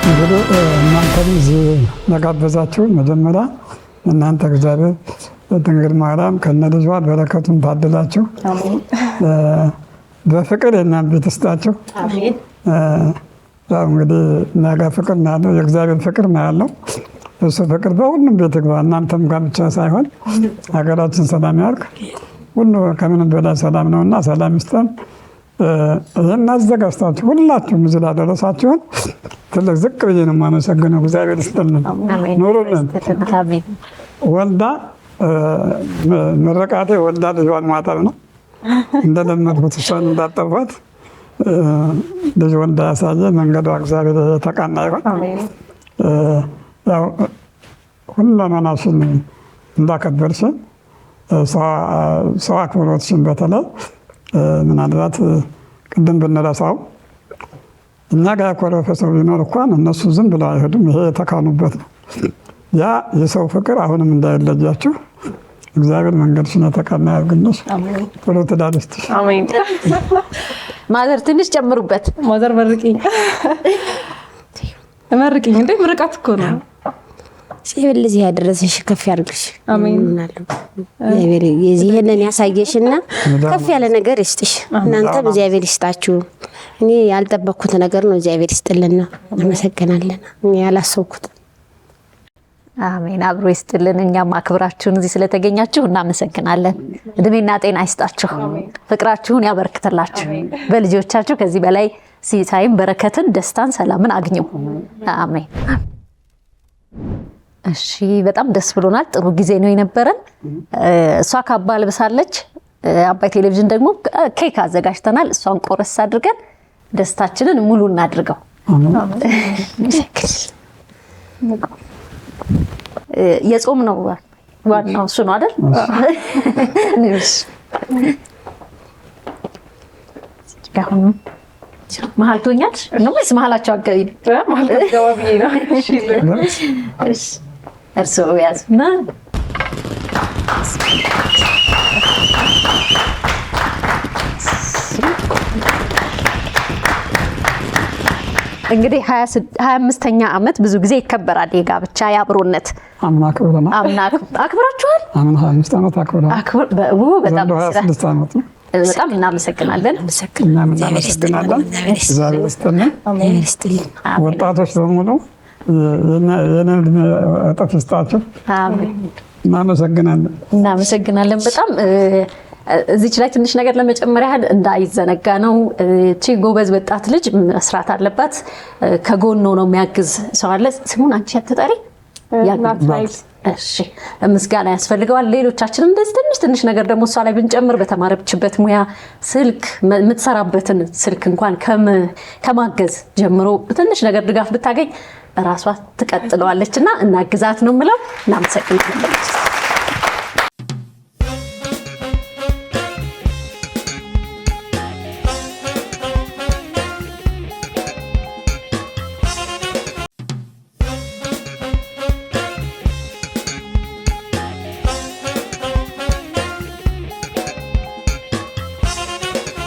Speaker 3: እንግዲህ እናንተም እዚህ ለጋበዛችሁ መጀመሪያ እናንተ እግዚአብሔር ድንግል ማርያም ከነ ልጇ በረከቱን ታድላችሁ፣ በፍቅር የእናንተ ቤት ይስጣችሁ። ያው እንግዲህ ነገ ፍቅር ነው ያለው፣ የእግዚአብሔር ፍቅር ነው ያለው። እሱ ፍቅር በሁሉም ቤት ይግባ። እናንተም ጋር ብቻ ሳይሆን ሀገራችን ሰላም ያርግ። ሁሉ ከምንም በላይ ሰላም ነውና ሰላም ይስጠን። ይህን አዘጋጅታችሁ ሁላችሁም እዚህ ላደረሳችሁን ትልቅ ዝቅ ብዬ ነው የማመሰግነው። እግዚአብሔር ይስጥልን፣ ኑሩልን። ወልዳ ምርቃቴ ወልዳ ልጇን ማጠብ ነው። እንደለመድኩት እሷን እንዳጠቧት ልጅ ወልዳ ያሳየ መንገዷ እግዚአብሔር የተቃና ይሆን። ሁለመናሽን እንዳከበርሽን ሰው አክብሮትሽን በተለይ ምናልባት ቅድም ብንረሳው እኛ ጋር ያኮረፈ ሰው ቢኖር እንኳን እነሱ ዝም ብለው አይሄዱም። ይሄ የተካኑበት ነው። ያ የሰው ፍቅር አሁንም እንዳይለያችሁ እግዚአብሔር መንገድሽን የተቃና ያርግልሽ። ጥሩ ትዳር ይስጥሽ።
Speaker 1: አሜን።
Speaker 4: ማዘር ትንሽ ጨምሩበት።
Speaker 1: ማዘር መርቂኝ መርቂኝ። እንዴ ምርቃት እኮ ነው።
Speaker 2: እግዚአብሔር ለዚህ ያደረሰሽ ከፍ ያድርግሽ።
Speaker 1: አሜን።
Speaker 2: እግዚአብሔር የዚህንን ያሳየሽና ከፍ ያለ ነገር ይስጥሽ። እናንተም እግዚአብሔር ይስጣችሁ። እኔ ያልጠበቅኩት ነገር ነው። እግዚአብሔር ይስጥልና እናመሰግናለን። እኔ ያላሰብኩት።
Speaker 4: አሜን። አብሮ ይስጥልን። እኛም አክብራችሁን እዚህ ስለተገኛችሁ እናመሰግናለን። እድሜና ጤና ይስጣችሁ፣ ፍቅራችሁን ያበርክትላችሁ። በልጆቻችሁ ከዚህ በላይ ሲሳይም በረከትን፣ ደስታን፣ ሰላምን አግኙ። አሜን። እሺ፣ በጣም ደስ ብሎናል። ጥሩ ጊዜ ነው የነበረን። እሷ ካባ ልብሳለች። አባይ ቴሌቪዥን ደግሞ ኬክ አዘጋጅተናል። እሷን ቆረስ አድርገን ደስታችንን ሙሉ እናድርገው። የጾም ነው ዋናው እሱ ነው አይደል? መሀል ትሆኛለሽ ነው ወይስ መሀላቸው አገቢ ነው? እርስዎ ያዙና እንግዲህ 25ኛ ዓመት ብዙ ጊዜ ይከበራል የጋብቻ የአብሮነት።
Speaker 3: አምና
Speaker 4: አክብራችኋል?
Speaker 3: አምና 25 ዓመት አክብራል።
Speaker 4: በጣም
Speaker 3: 26 ዓመት ነው።
Speaker 4: በጣም እናመሰግናለን።
Speaker 3: እናመሰግናለን። እግዚአብሔር ይስጥልን። ወጣቶች በሙሉ የኔን እጥፍ ይስጣችሁ። እናመሰግናለን
Speaker 4: በጣም እዚች ላይ ትንሽ ነገር ለመጨመር ያህል እንዳይዘነጋ ነው። እቺ ጎበዝ ወጣት ልጅ መስራት አለባት። ከጎን ነው የሚያግዝ ሰው አለ። ስሙን አንቺ አትጠሪ። እሺ፣ ምስጋና ያስፈልገዋል። ሌሎቻችን እንደዚህ ትንሽ ነገር ደግሞ እሷ ላይ ብንጨምር በተማረችበት ሙያ ስልክ የምትሰራበትን ስልክ እንኳን ከማገዝ ጀምሮ ትንሽ ነገር ድጋፍ ብታገኝ ራሷ ትቀጥለዋለችና እናግዛት ነው የምለው። እናመሰግናለን።